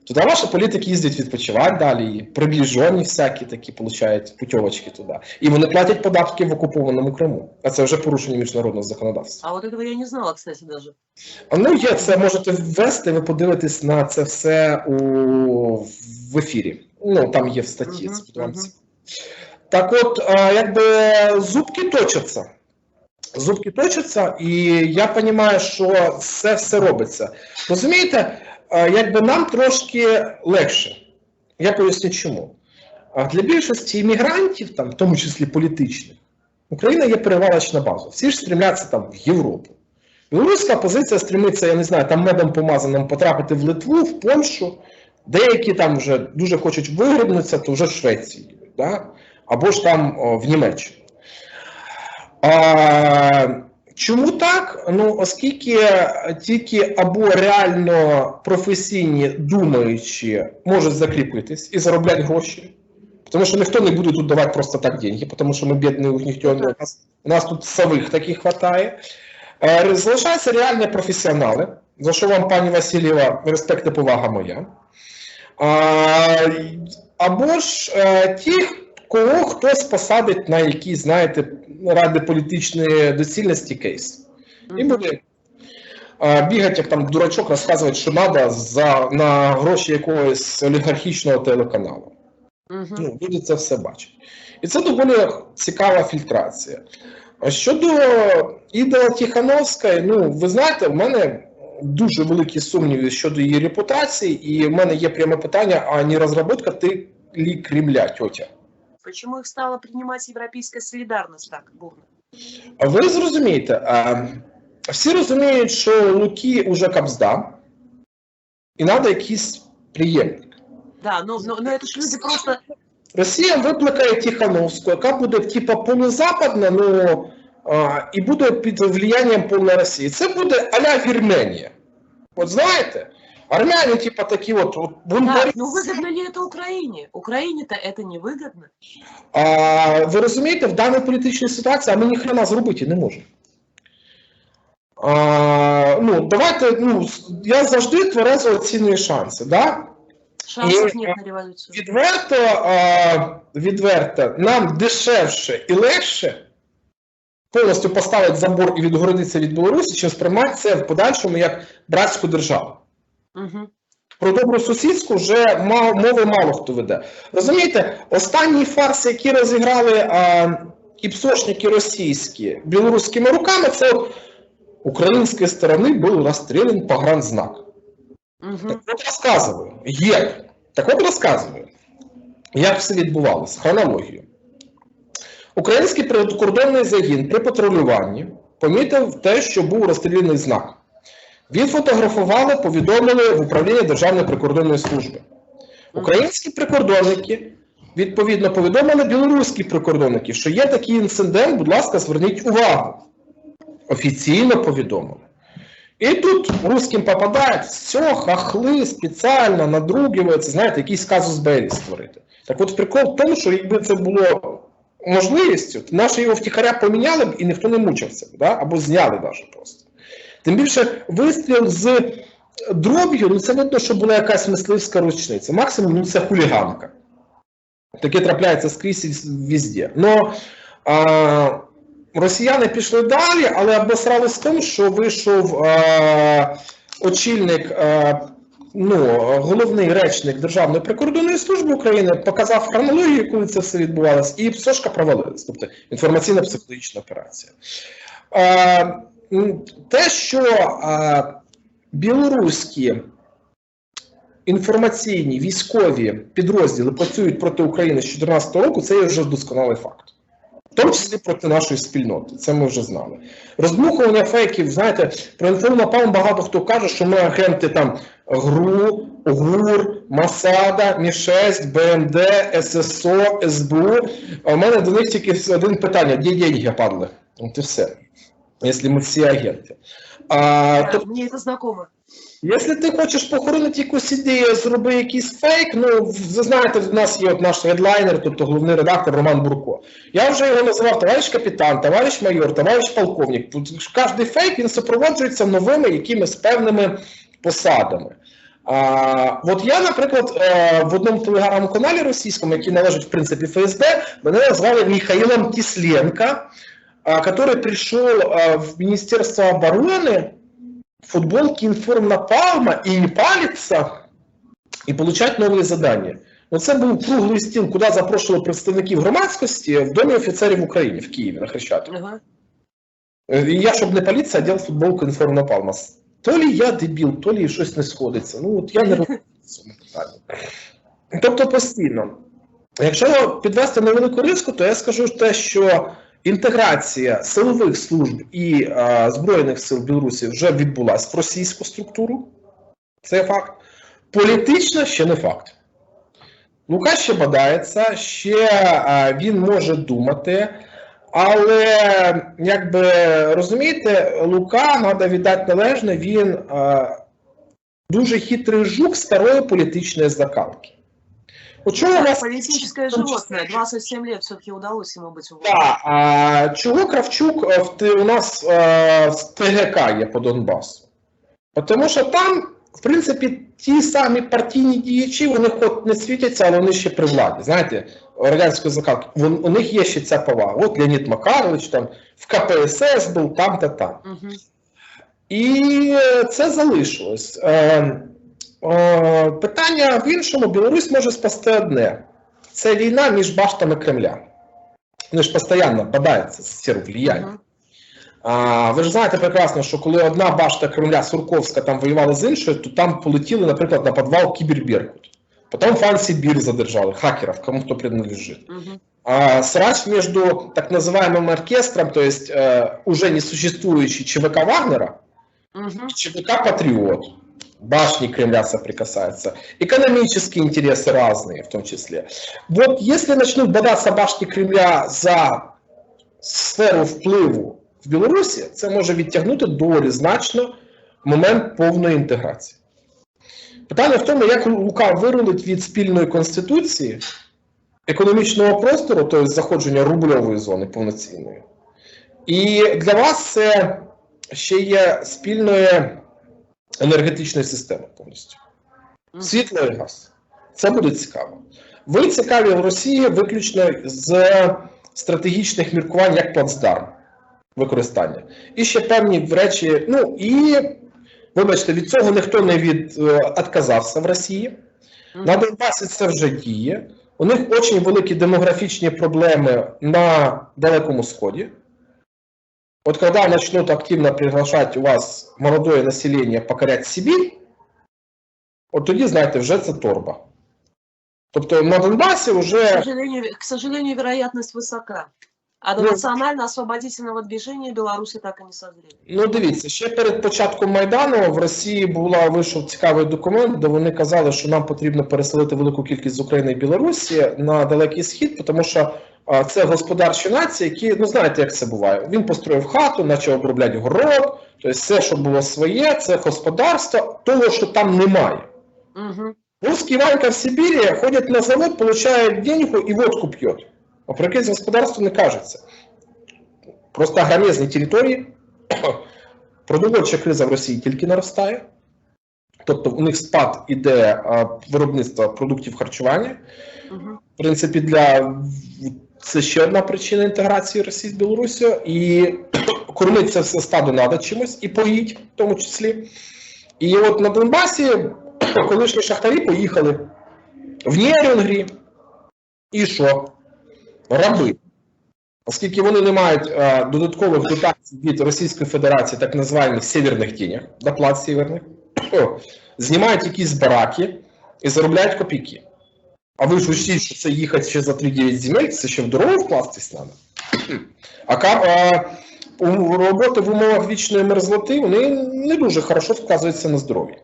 Туди ваші політики їздять відпочивати далі, приближені всякі такі получають путьовочки туди. І вони платять податки в окупованому Криму. А це вже порушення міжнародного законодавства. А от цього я не знала, кстати, даже. Ну, є, це можете ввести, ви подивитесь на це все в ефірі. Ну, там є в статті. Так от, якби зубки точаться. Зубки точаться, і я розумію, що це все робиться. Розумієте, якби нам трошки легше. Я поясню чому. Для більшості іммігрантів, там, в тому числі політичних, Україна є перевалочна база. Всі ж стремляться там в Європу. Білоруська опозиція стремиться, я не знаю, там медом помазаним потрапити в Литву, в Польщу. Деякі там вже дуже хочуть вигрібнутися, то вже в Швеції. Да? Або ж там в Німеччині. Чому так? Ну, оскільки тільки або реально професійні, думаючі можуть закріпитись і заробляти гроші, тому що ніхто не буде тут давати просто так деньги, тому що ми бідні, у нас тут сових таких хватає. Залишаються реальні професіонали, за що вам, пані Васильєва, респект і повага моя. Або ж ті, кого хтось посадить на якісь, знаєте, ради політичної доцільності кейс. І буде бігати, як там дурачок, розказувати, що треба на гроші якогось олігархічного телеканалу. Ну, люди це все бачать. І це доволі цікава фільтрація. А щодо Ідола Тихановської, ну, ви знаєте, в мене дуже великі сумніви щодо її репутації, і в мене є пряме питання, а не розробка ти ли Кремля, тьотя? Почему их стала принимать европейская солидарность так бурно? Ви зрозумієте, всі розуміють, що Луки уже кабзда, і треба якийсь приємник. Да, но это ж люди просто... Росія викликає Тихановську, яка буде типа полузападна, ну, і буде під влиянням повної Росії. Це буде а-ля Вірменія. От знаєте? Армяне типа такі от бунтарі. Да, ну выгодно ли это Украине? Украине-то это не выгодно. Ви розумієте, в даній політичній ситуації ми ніхрена зробити не можемо. Ну, давайте, ну, я завжди тверезо оцінюю шанси, да? Шансів нет на революцію. Відверто, нам дешевше і легше повністю поставити забор і відгородитися від Білорусі, чим сприймати це в подальшому як братську державу. Про добру сусідську вже мови мало хто веде. Розумієте, останній фарс, який розіграли іпсошники російські білоруськими руками, це української сторони був розстрілян погранзнак. Так от розказую. Так от розказую, як все відбувалося, хронологію. Український прикордонний загін при патрулюванні помітив те, що був розстріляний знак. Відфотографували, повідомили в управління Державної прикордонної служби. Українські прикордонники відповідно повідомили білоруські прикордонники, що є такий інцидент, будь ласка, зверніть увагу. Офіційно повідомили. І тут русским попадають, все, хахли спеціально надругиваються, знаєте, якийсь казус беллі створити. Так от прикол в тому, що якби це було можливістю, то наші його втіхаря поміняли б і ніхто не мучився, да? Або зняли навіть просто. Тим більше вистріл з дроб'ю, ну це не те, що була якась мисливська рушниця. Максимум, ну це хуліганка. Таке трапляється скрізь і везде. Но росіяни пішли далі, але обосрались тим, що вийшов очільник, головний речник Державної прикордонної служби України, показав хронологію, коли це все відбувалося, і ПСОшка провалилась. Тобто інформаційно-психологічна операція. Те, що білоруські інформаційні військові підрозділи працюють проти України з 2014 року, це є вже досконалий факт. В тому числі проти нашої спільноти, це ми вже знали. Роздмухування фейків, знаєте, про інформнапалм багато хто каже, що ми агенти там ГРУ, ГУР, Масада, Мі-6, БНД, ССО, СБУ. А у мене до них тільки один питання: де деньги падли? От і все. Якщо ми всі агенти. Мені це знайомо. Якщо ти хочеш похоронити якусь ідею, зроби якийсь фейк, ви знаєте, в нас є наш хедлайнер, тобто головний редактор Роман Бурко. Я вже його називав товариш капітан, товариш майор, товариш полковник. Кожний фейк, він супроводжується новими якимись певними посадами. От я, наприклад, в одному телеграм-каналі російському, який належить, в принципі, ФСБ, мене назвали Михаилом Кисленко, который пришел в Министерство обороны в футболке информнапалма и не палиться, и получать новые задания. Це був круглий стіл, куди запрошували представників громадськості в Домі офіцерів України в Києві на Хрещатику. І я, щоб не палитися, одягав футболку інформнапалма. То лі я дебіл, то лі щось не сходиться. Я не розумію цьому питанні. Тобто постійно. Якщо підвести невелику риску, то я скажу те, що інтеграція силових служб і Збройних сил Білорусі вже відбулася в російську структуру. Це факт. Політично ще не факт. Лука ще бадається, ще він може думати, але, розумієте, Лука, треба віддати належне, він дуже хитрий жук старої політичної закалки. Политическое животное. 27 лет все-таки удалось ему быть уволенным. Да, чого Кравчук у нас в ТГК є по Донбасу? Тому що там, в принципі, ті самі партійні діячі, вони хоч не світяться, але вони ще при владі. Знаєте, радянської закалки. У них є ще ця повага. От Леонід Макарович там в КПСС був там-та там. Угу. І це залишилось. Питання в іншому. Білорусь може спасти одне. Це війна між баштами Кремля. Вони ж постійно падаються з сферу влияння. Ви ж знаєте прекрасно, що коли одна башта Кремля, Сурковська, там воювала з іншою, то там полетіли, наприклад, на підвал Кіберберкут. Потім Фан-Сибір задержали, хакеров, кому хто принадлежит. Срач между так называемым оркестром, то есть уже не существующий ЧВК Вагнера, и ЧВК Патриот. Башни Кремля соприкасаются. Экономические интересы разные в том числе. Вот если начнут бодаться башни Кремля за сферу впливу в Білорусі, це може відтягнути доволі значно момент повної інтеграції. Питання в тому, як Лука вирулить від спільної конституції, економічного простору, тобто заходження рубльової зони повноцінної. І для вас це ще є спільної енергетичної системи повністю. Світло і газ. Це буде цікаво. Ви цікаві в Росії виключно з стратегічних міркувань як плацдарм використання. І ще певні речі, вибачте, від цього ніхто не відказався в Росії. На Донбасі це вже діє. У них дуже великі демографічні проблеми на Далекому Сході. Вот когда начнут активно приглашать у вас молодое население покорять Сибирь, от тоді, знаєте, вже це торба. Тобто на Донбасі вже... К сожалению, вероятность высока. А до національно-освободительного движения Білорусі так і не созрели. Ну, дивіться, ще перед початком Майдану в Росії вийшов цікавий документ, де вони казали, що нам потрібно переселити велику кількість з України і Білорусі на Далекий Схід, тому що це господарчі нації, які, ну знаєте, як це буває. Він построїв хату, почав обробляти город, тобто все, що було своє, це господарство, того, що там немає. Угу. Русский Ванька в Сибири ходит на завод, получает деньгу и водку пьет. А про якесь господарство не кажеться. Просто агромезні території, продовольча криза в Росії тільки наростає. Тобто у них спад іде виробництва продуктів харчування. В принципі, це ще одна причина інтеграції Росії з Білорусією. І кормить це все стадо треба чимось, і поїть в тому числі. І от на Донбасі колишні шахтарі поїхали в Нєрюнгрі. І що? Раби. Оскільки вони не мають додаткових дотацій від Російської Федерації, так називаних северних денег, доплат северних, знімають якісь бараки і заробляють копійки. А ви ж учтіть, що це їхати ще за 3-9 земель, це ще в дорогу вкластись треба. Роботи в умовах вічної мерзлоти, вони не дуже хорошо вказуються на здоров'я.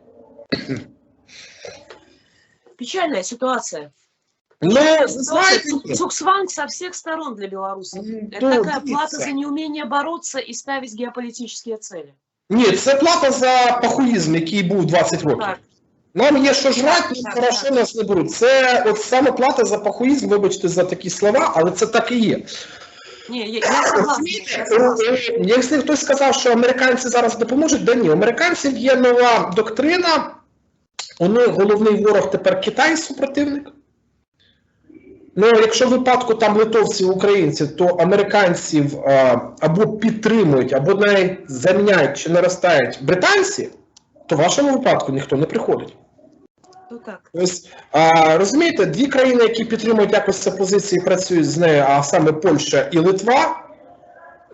Печальная ситуация. Но, Цуксванг со всех сторон для белорусов. Это такая плата за неумение бороться и ставить геополитические цели. Ні, це плата за пахуїзм, який був 20 років. Так. Нам є що жрати, хорошо нас не беруть. Це от саме плата за пахуїзм, вибачте за такі слова, але це так і є. Ні, я согласна. Якщо хтось сказав, що американці зараз допоможуть, да ні, у американців є нова доктрина, у них головний ворог тепер Китай, супротивник. Ну, якщо в випадку там литовців, українців, то американців або підтримують, або навіть заміняють чи наростають британці, то в вашому випадку ніхто не приходить. Тобто, розумієте, дві країни, які підтримують якось цю позицію і працюють з нею, а саме Польща і Литва,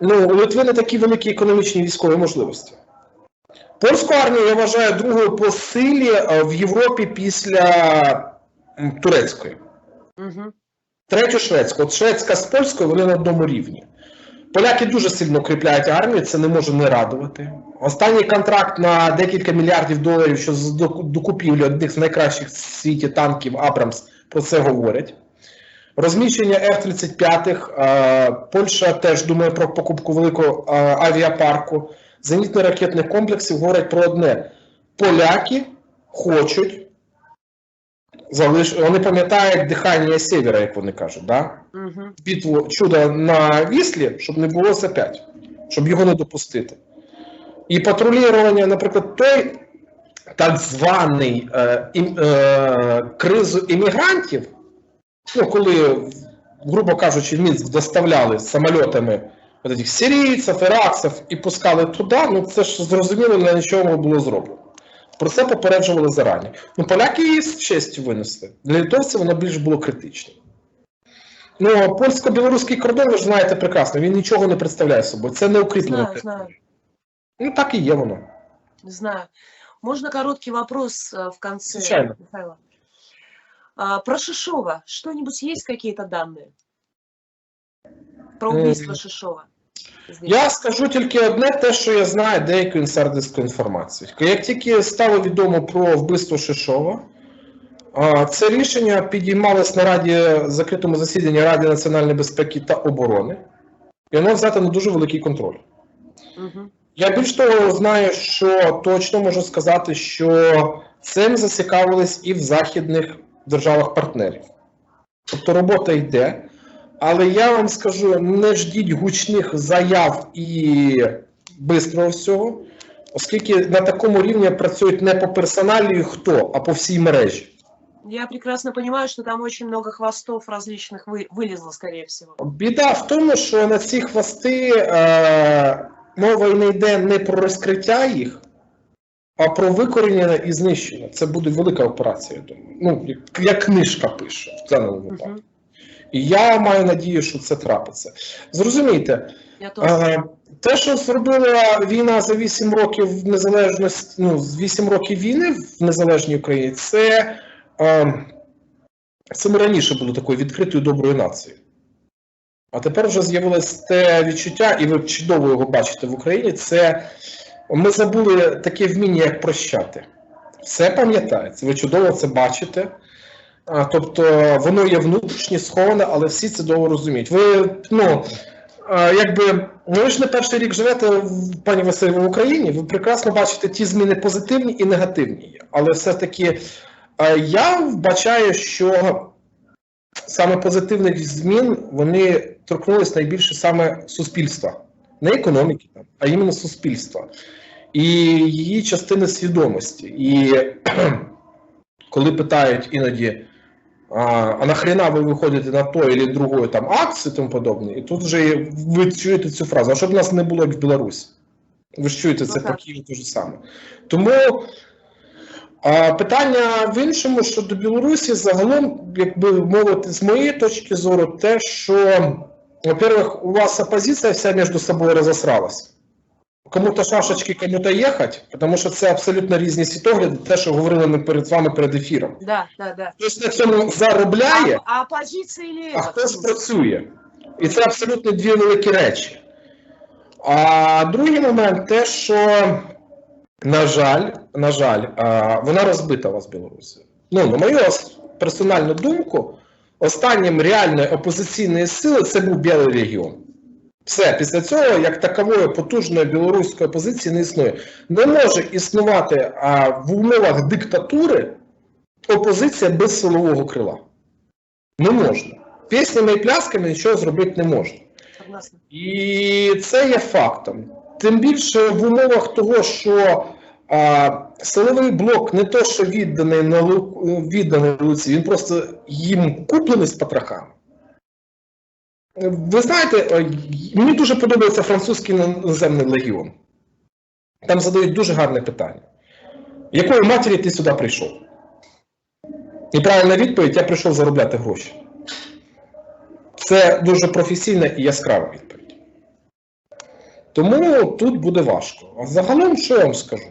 ну, у Литви не такі великі економічні військові можливості. Польську армію я вважаю другою по силі в Європі після турецької. Третю шведську. От шведська з польською, вони на одному рівні. Поляки дуже сильно укріпляють армію, це не може не радувати. Останній контракт на декілька мільярдів доларів, що до купівлі одних з найкращих в світі танків Абрамс, про це говорять. Розміщення F-35, Польща теж думає про покупку великого авіапарку. Зенітно-ракетних комплексів говорять про одне. Поляки хочуть, вони пам'ятають дихання Сєвєра, як вони кажуть, да? Битву чудо на Віслі, щоб не було опять, щоб його не допустити. І патрулювання, наприклад, той так званий кризу іммігрантів, ну, коли, грубо кажучи, в Мінськ доставляли самольотами сирійців, іракців і пускали туди, ну це ж зрозуміло, для нічого було зроблено. Про це попереджували зарані. Ну, поляки її з честю винесли. Для литовців воно більш було критичним. Ну, польсько-білоруський кордон, ви ж знаєте прекрасно, він нічого не представляє собою. Це не укріплено. Знаю. Ну, так і є воно. Знаю. Можно короткий вопрос в конце, Случайно. Михайло? Про Шишова что-нибудь есть какие-то данные? Про убийство Шишова? Я скажу тільки одне, те, що я знаю деяку інсайдерську інформацію. Як тільки стало відомо про вбивство Шишова, це рішення підіймалось на закритому засіданні Ради національної безпеки та оборони, і воно взято на дуже великий контроль. Я більш того знаю, що точно можу сказати, що цим зацікавились і в західних державах-партнерів. Тобто робота йде. Але я вам скажу, не ждіть гучних заяв і бистрого всього, оскільки на такому рівні працюють не по персоналі хто, а по всій мережі. Я прекрасно понимаю, что там очень много хвостов различных вылезло, скорее всего. Біда в тому, що на ці хвости мова не йде не про розкриття їх, а про викорінення і знищення. Це буде велика операція, я думаю. Ну, як книжка пише в цьому випадку. І я маю надію, що це трапиться. Зрозумійте, те, що зробила війна за 8 років незалежності, ну, 8 років війни в незалежній Україні, це ми раніше були такою відкритою доброю нацією. А тепер вже з'явилось те відчуття, і ви чудово його бачите в Україні, це ми забули таке вміння, як прощати. Все пам'ятається, ви чудово це бачите. Тобто воно є внутрішнє, сховане, але всі це довго розуміють. Ви, ви ж не перший рік живете, пані Василь, в Україні, ви прекрасно бачите ті зміни позитивні і негативні. Але все-таки я вбачаю, що саме позитивних змін, вони торкнулись найбільше саме суспільства. Не економіки, а іменно суспільства. І її частини свідомості. І коли питають іноді, а нахрена ви виходите на той або другої там акції і тому подобне, і тут вже ви чуєте цю фразу, а щоб нас не було як в Білорусі. Ви ж чуєте це по Києву те ж саме. Тому питання в іншому, що до Білорусі загалом, якби мовити, з моєї точки зору, те, що, во-первых, у вас опозиція вся між собою розосралась. Кому-то шашечки, кому-то їхати, тому що це абсолютно різні світогляди, те, що говорили ми з вами перед ефіром. Да. Хтось на цьому заробляє, а опозиція а хтось працює. І це абсолютно дві великі речі. А другий момент те, що, на жаль, вона розбита у вас в Білорусі. На мою персональну думку, останнім реальної опозиційної сили це був Білий регіон. Все, після цього, як такової потужної білоруської опозиції не існує. Не може існувати в умовах диктатури опозиція без силового крила. Не можна. Піснями і плясками нічого зробити не можна. І це є фактом. Тим більше в умовах того, що силовий блок не то, що відданий Луці, він просто їм куплений з потрохами. Ви знаєте, мені дуже подобається французький наземний легіон. Там задають дуже гарне питання. Якої матері ти сюди прийшов? І правильна відповідь: я прийшов заробляти гроші. Це дуже професійна і яскрава відповідь. Тому тут буде важко. А загалом, що я вам скажу?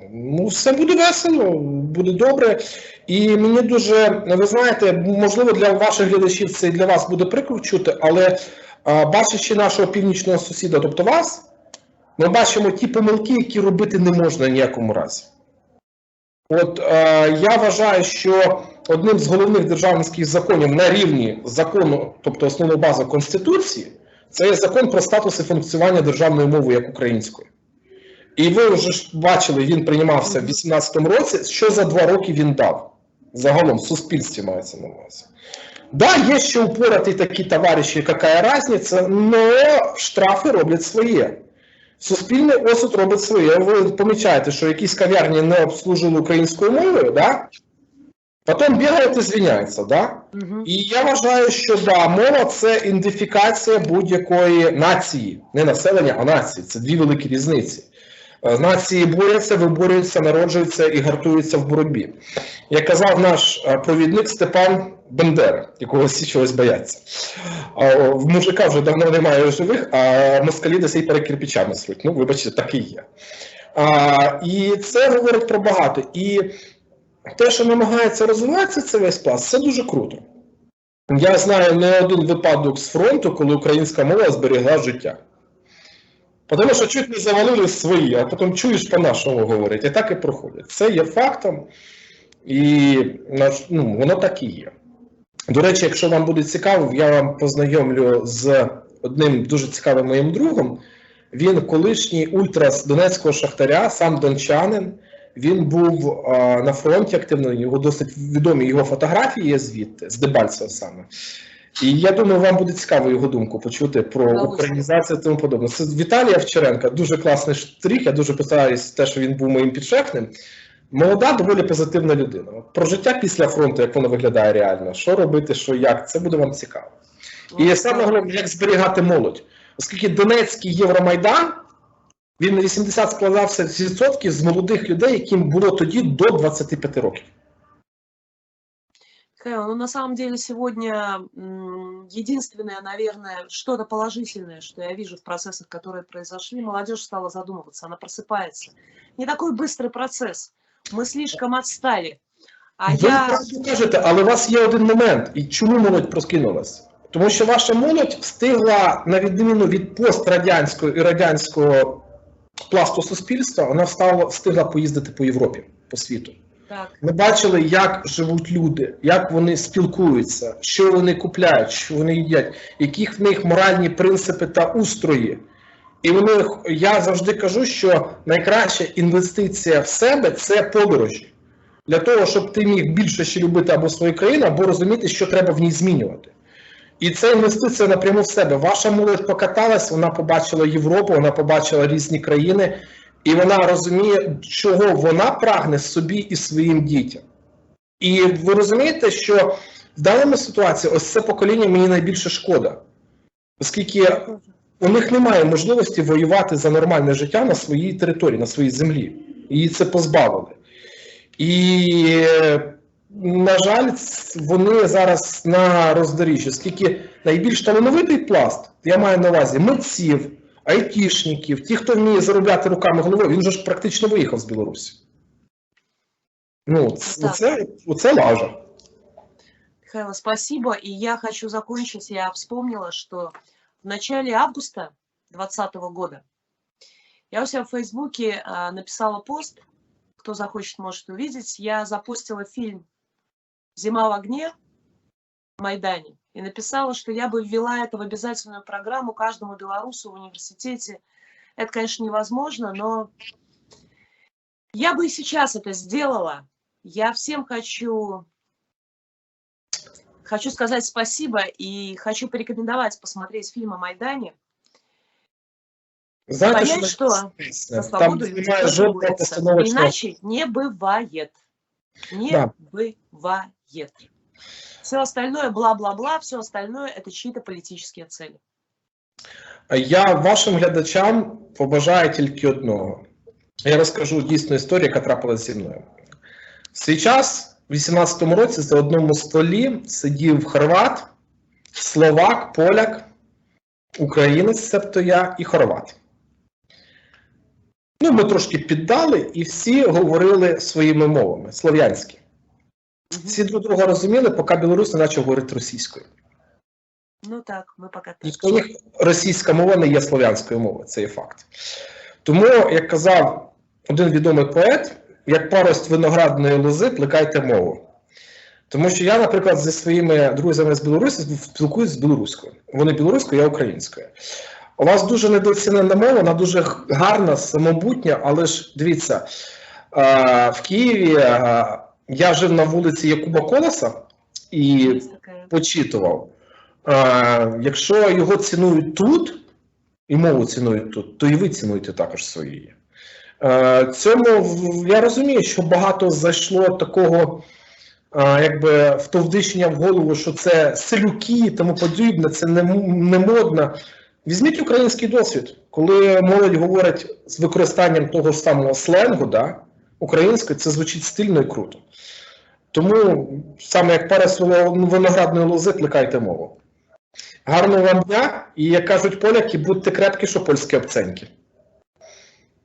Все буде весело, буде добре. І мені дуже, ви знаєте, можливо для ваших глядачів це і для вас буде прикро чути, але бачачи нашого північного сусіда, тобто вас, ми бачимо ті помилки, які робити не можна в ніякому разі. От я вважаю, що одним з головних державницьких законів на рівні закону, тобто основної бази Конституції, це є закон про статус і функціонування державної мови як української. І ви вже ж бачили, він приймався в 2018 році, що за 2 роки він дав. Загалом, в суспільстві мається на увазі. Да, є ще упоротые такі товариші, яка разниця, але штрафи роблять своє. Суспільний осуд робить своє. Ви помічаєте, що якісь кав'ярні не обслужили українською мовою, да? Потім бігають і звиняються, да? І я вважаю, що да, мова – це ідентифікація будь-якої нації. Не населення, а нації. Це дві великі різниці. Нації борються, виборюються, народжуються і гартуються в боротьбі. Як казав наш провідник Степан Бендера, якого всі чогось бояться. В мужика вже давно немає живих, а москалі десь і перед кирпичами сруть. Ну, вибачте, так і є. І це говорить про багато. І те, що намагається розвиватися, це весь пласт, це дуже круто. Я знаю не один випадок з фронту, коли українська мова зберегла життя. Тому що чуть не завалили свої, а потім чуєш по-нашому говорить. І так і проходить. Це є фактом, і воно так і є. До речі, якщо вам буде цікаво, я вам познайомлю з одним дуже цікавим моїм другом. Він колишній ультрас донецького шахтаря, сам дончанин. Він був на фронті активно, його досить відомі його фотографії є звідти, з Дебальцева саме. І я думаю, вам буде цікаво його думку почути про українізацію і тому подобне. Це Віталій Овчаренко, дуже класний штрих, я дуже писаюсь те, що він був моїм підшефним. Молода, доволі позитивна людина. Про життя після фронту, як воно виглядає реально, що робити, що як, це буде вам цікаво. І саме головне, як зберігати молодь. Оскільки Донецький Євромайдан, він на 80 складався з молодих людей, яким було тоді до 25 років. Ну, на самом деле, сегодня единственное, наверное, что-то положительное, что я вижу в процессах, которые произошли, молодежь стала задумываться, она просыпается. Не такой быстрый процесс. Мы слишком отстали. Ви правду кажете, але у вас є один момент. І чому молодь проскинулась? Тому що ваша молодь встигла, на відміну від пострадянського і радянського пласту суспільства, вона встигла поїздити по Європі, по світу. Так. Ми бачили, як живуть люди, як вони спілкуються, що вони купляють, що вони їдять, які в них моральні принципи та устрої. І я завжди кажу, що найкраща інвестиція в себе – це подорожі. Для того, щоб ти міг більше ще любити або свою країну, або розуміти, що треба в ній змінювати. І це інвестиція напряму в себе. Ваша молодь покаталась, вона побачила Європу, вона побачила різні країни, і вона розуміє, чого вона прагне собі і своїм дітям. І ви розумієте, що в даному ситуації ось це покоління мені найбільше шкода. Оскільки у них немає можливості воювати за нормальне життя на своїй території, на своїй землі. Її це позбавили. І, на жаль, вони зараз на роздоріжжі, оскільки найбільш талановитий пласт, я маю на увазі митців, айтішників, ті, хто вміє заробляти руками головою, він же ж практично виїхав з Білорусі. Ну, це лажа. Михаил, спасибо. И я хочу закончить. Я вспомнила, что в начале августа 2020 года я у себя в Фейсбуке написала пост, кто захочет, может увидеть. Я запустила фильм «Зима в огне» в Майдане и написала, что я бы ввела это в обязательную программу каждому белорусу в университете. Это, конечно, невозможно, но я бы и сейчас это сделала. Я всем хочу сказать спасибо и хочу порекомендовать посмотреть фильм о Майдане. Знаете, понять, что за свободу люди тоже борются. Иначе не бывает. Не бывает. Все остальное бла-бла-бла, все остальное это чьи-то політичні цілі. Я вашим глядачам побажаю тільки одного. Я розкажу дійсну історію, яка трапилася зі мною. В свій час, в 18-му році, за одному столі сидів хорват, словак, поляк, українець, себто я, і хорват. Ну, ми трошки піддали, і всі говорили своїми мовами, слов'янські. Всі друг друга розуміли, поки білорус не почав говорити російською. Ну так, ми поки так. І в них російська мова не є слов'янською мовою, це є факт. Тому, як казав один відомий поет, як парость виноградної лози, плекайте мову. Тому що я, наприклад, зі своїми друзями з Білорусі спілкуюсь з білоруською. Вони білоруською, я українською. У вас дуже недооцінена мова, вона дуже гарна, самобутня, але ж, дивіться, в Києві я жив на вулиці Якуба Колеса і почитував. Якщо його цінують тут, і мову цінують тут, то і ви цінуєте також своєї. Цьому я розумію, що багато зайшло такого якби втовдичення в голову, що це селюки і тому подібне, це не модно. Візьміть український досвід, коли молодь говорить з використанням того ж самого сленгу, да, українською, це звучить стильно і круто. Тому, саме як парость виноградної лози, плекайте мову. Гарного вам дня, і, як кажуть поляки, будьте крепкі, що польські обценьки.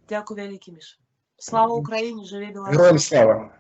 Дякую велике, Міша. Слава Україні, живе Білорусь. Героям слава.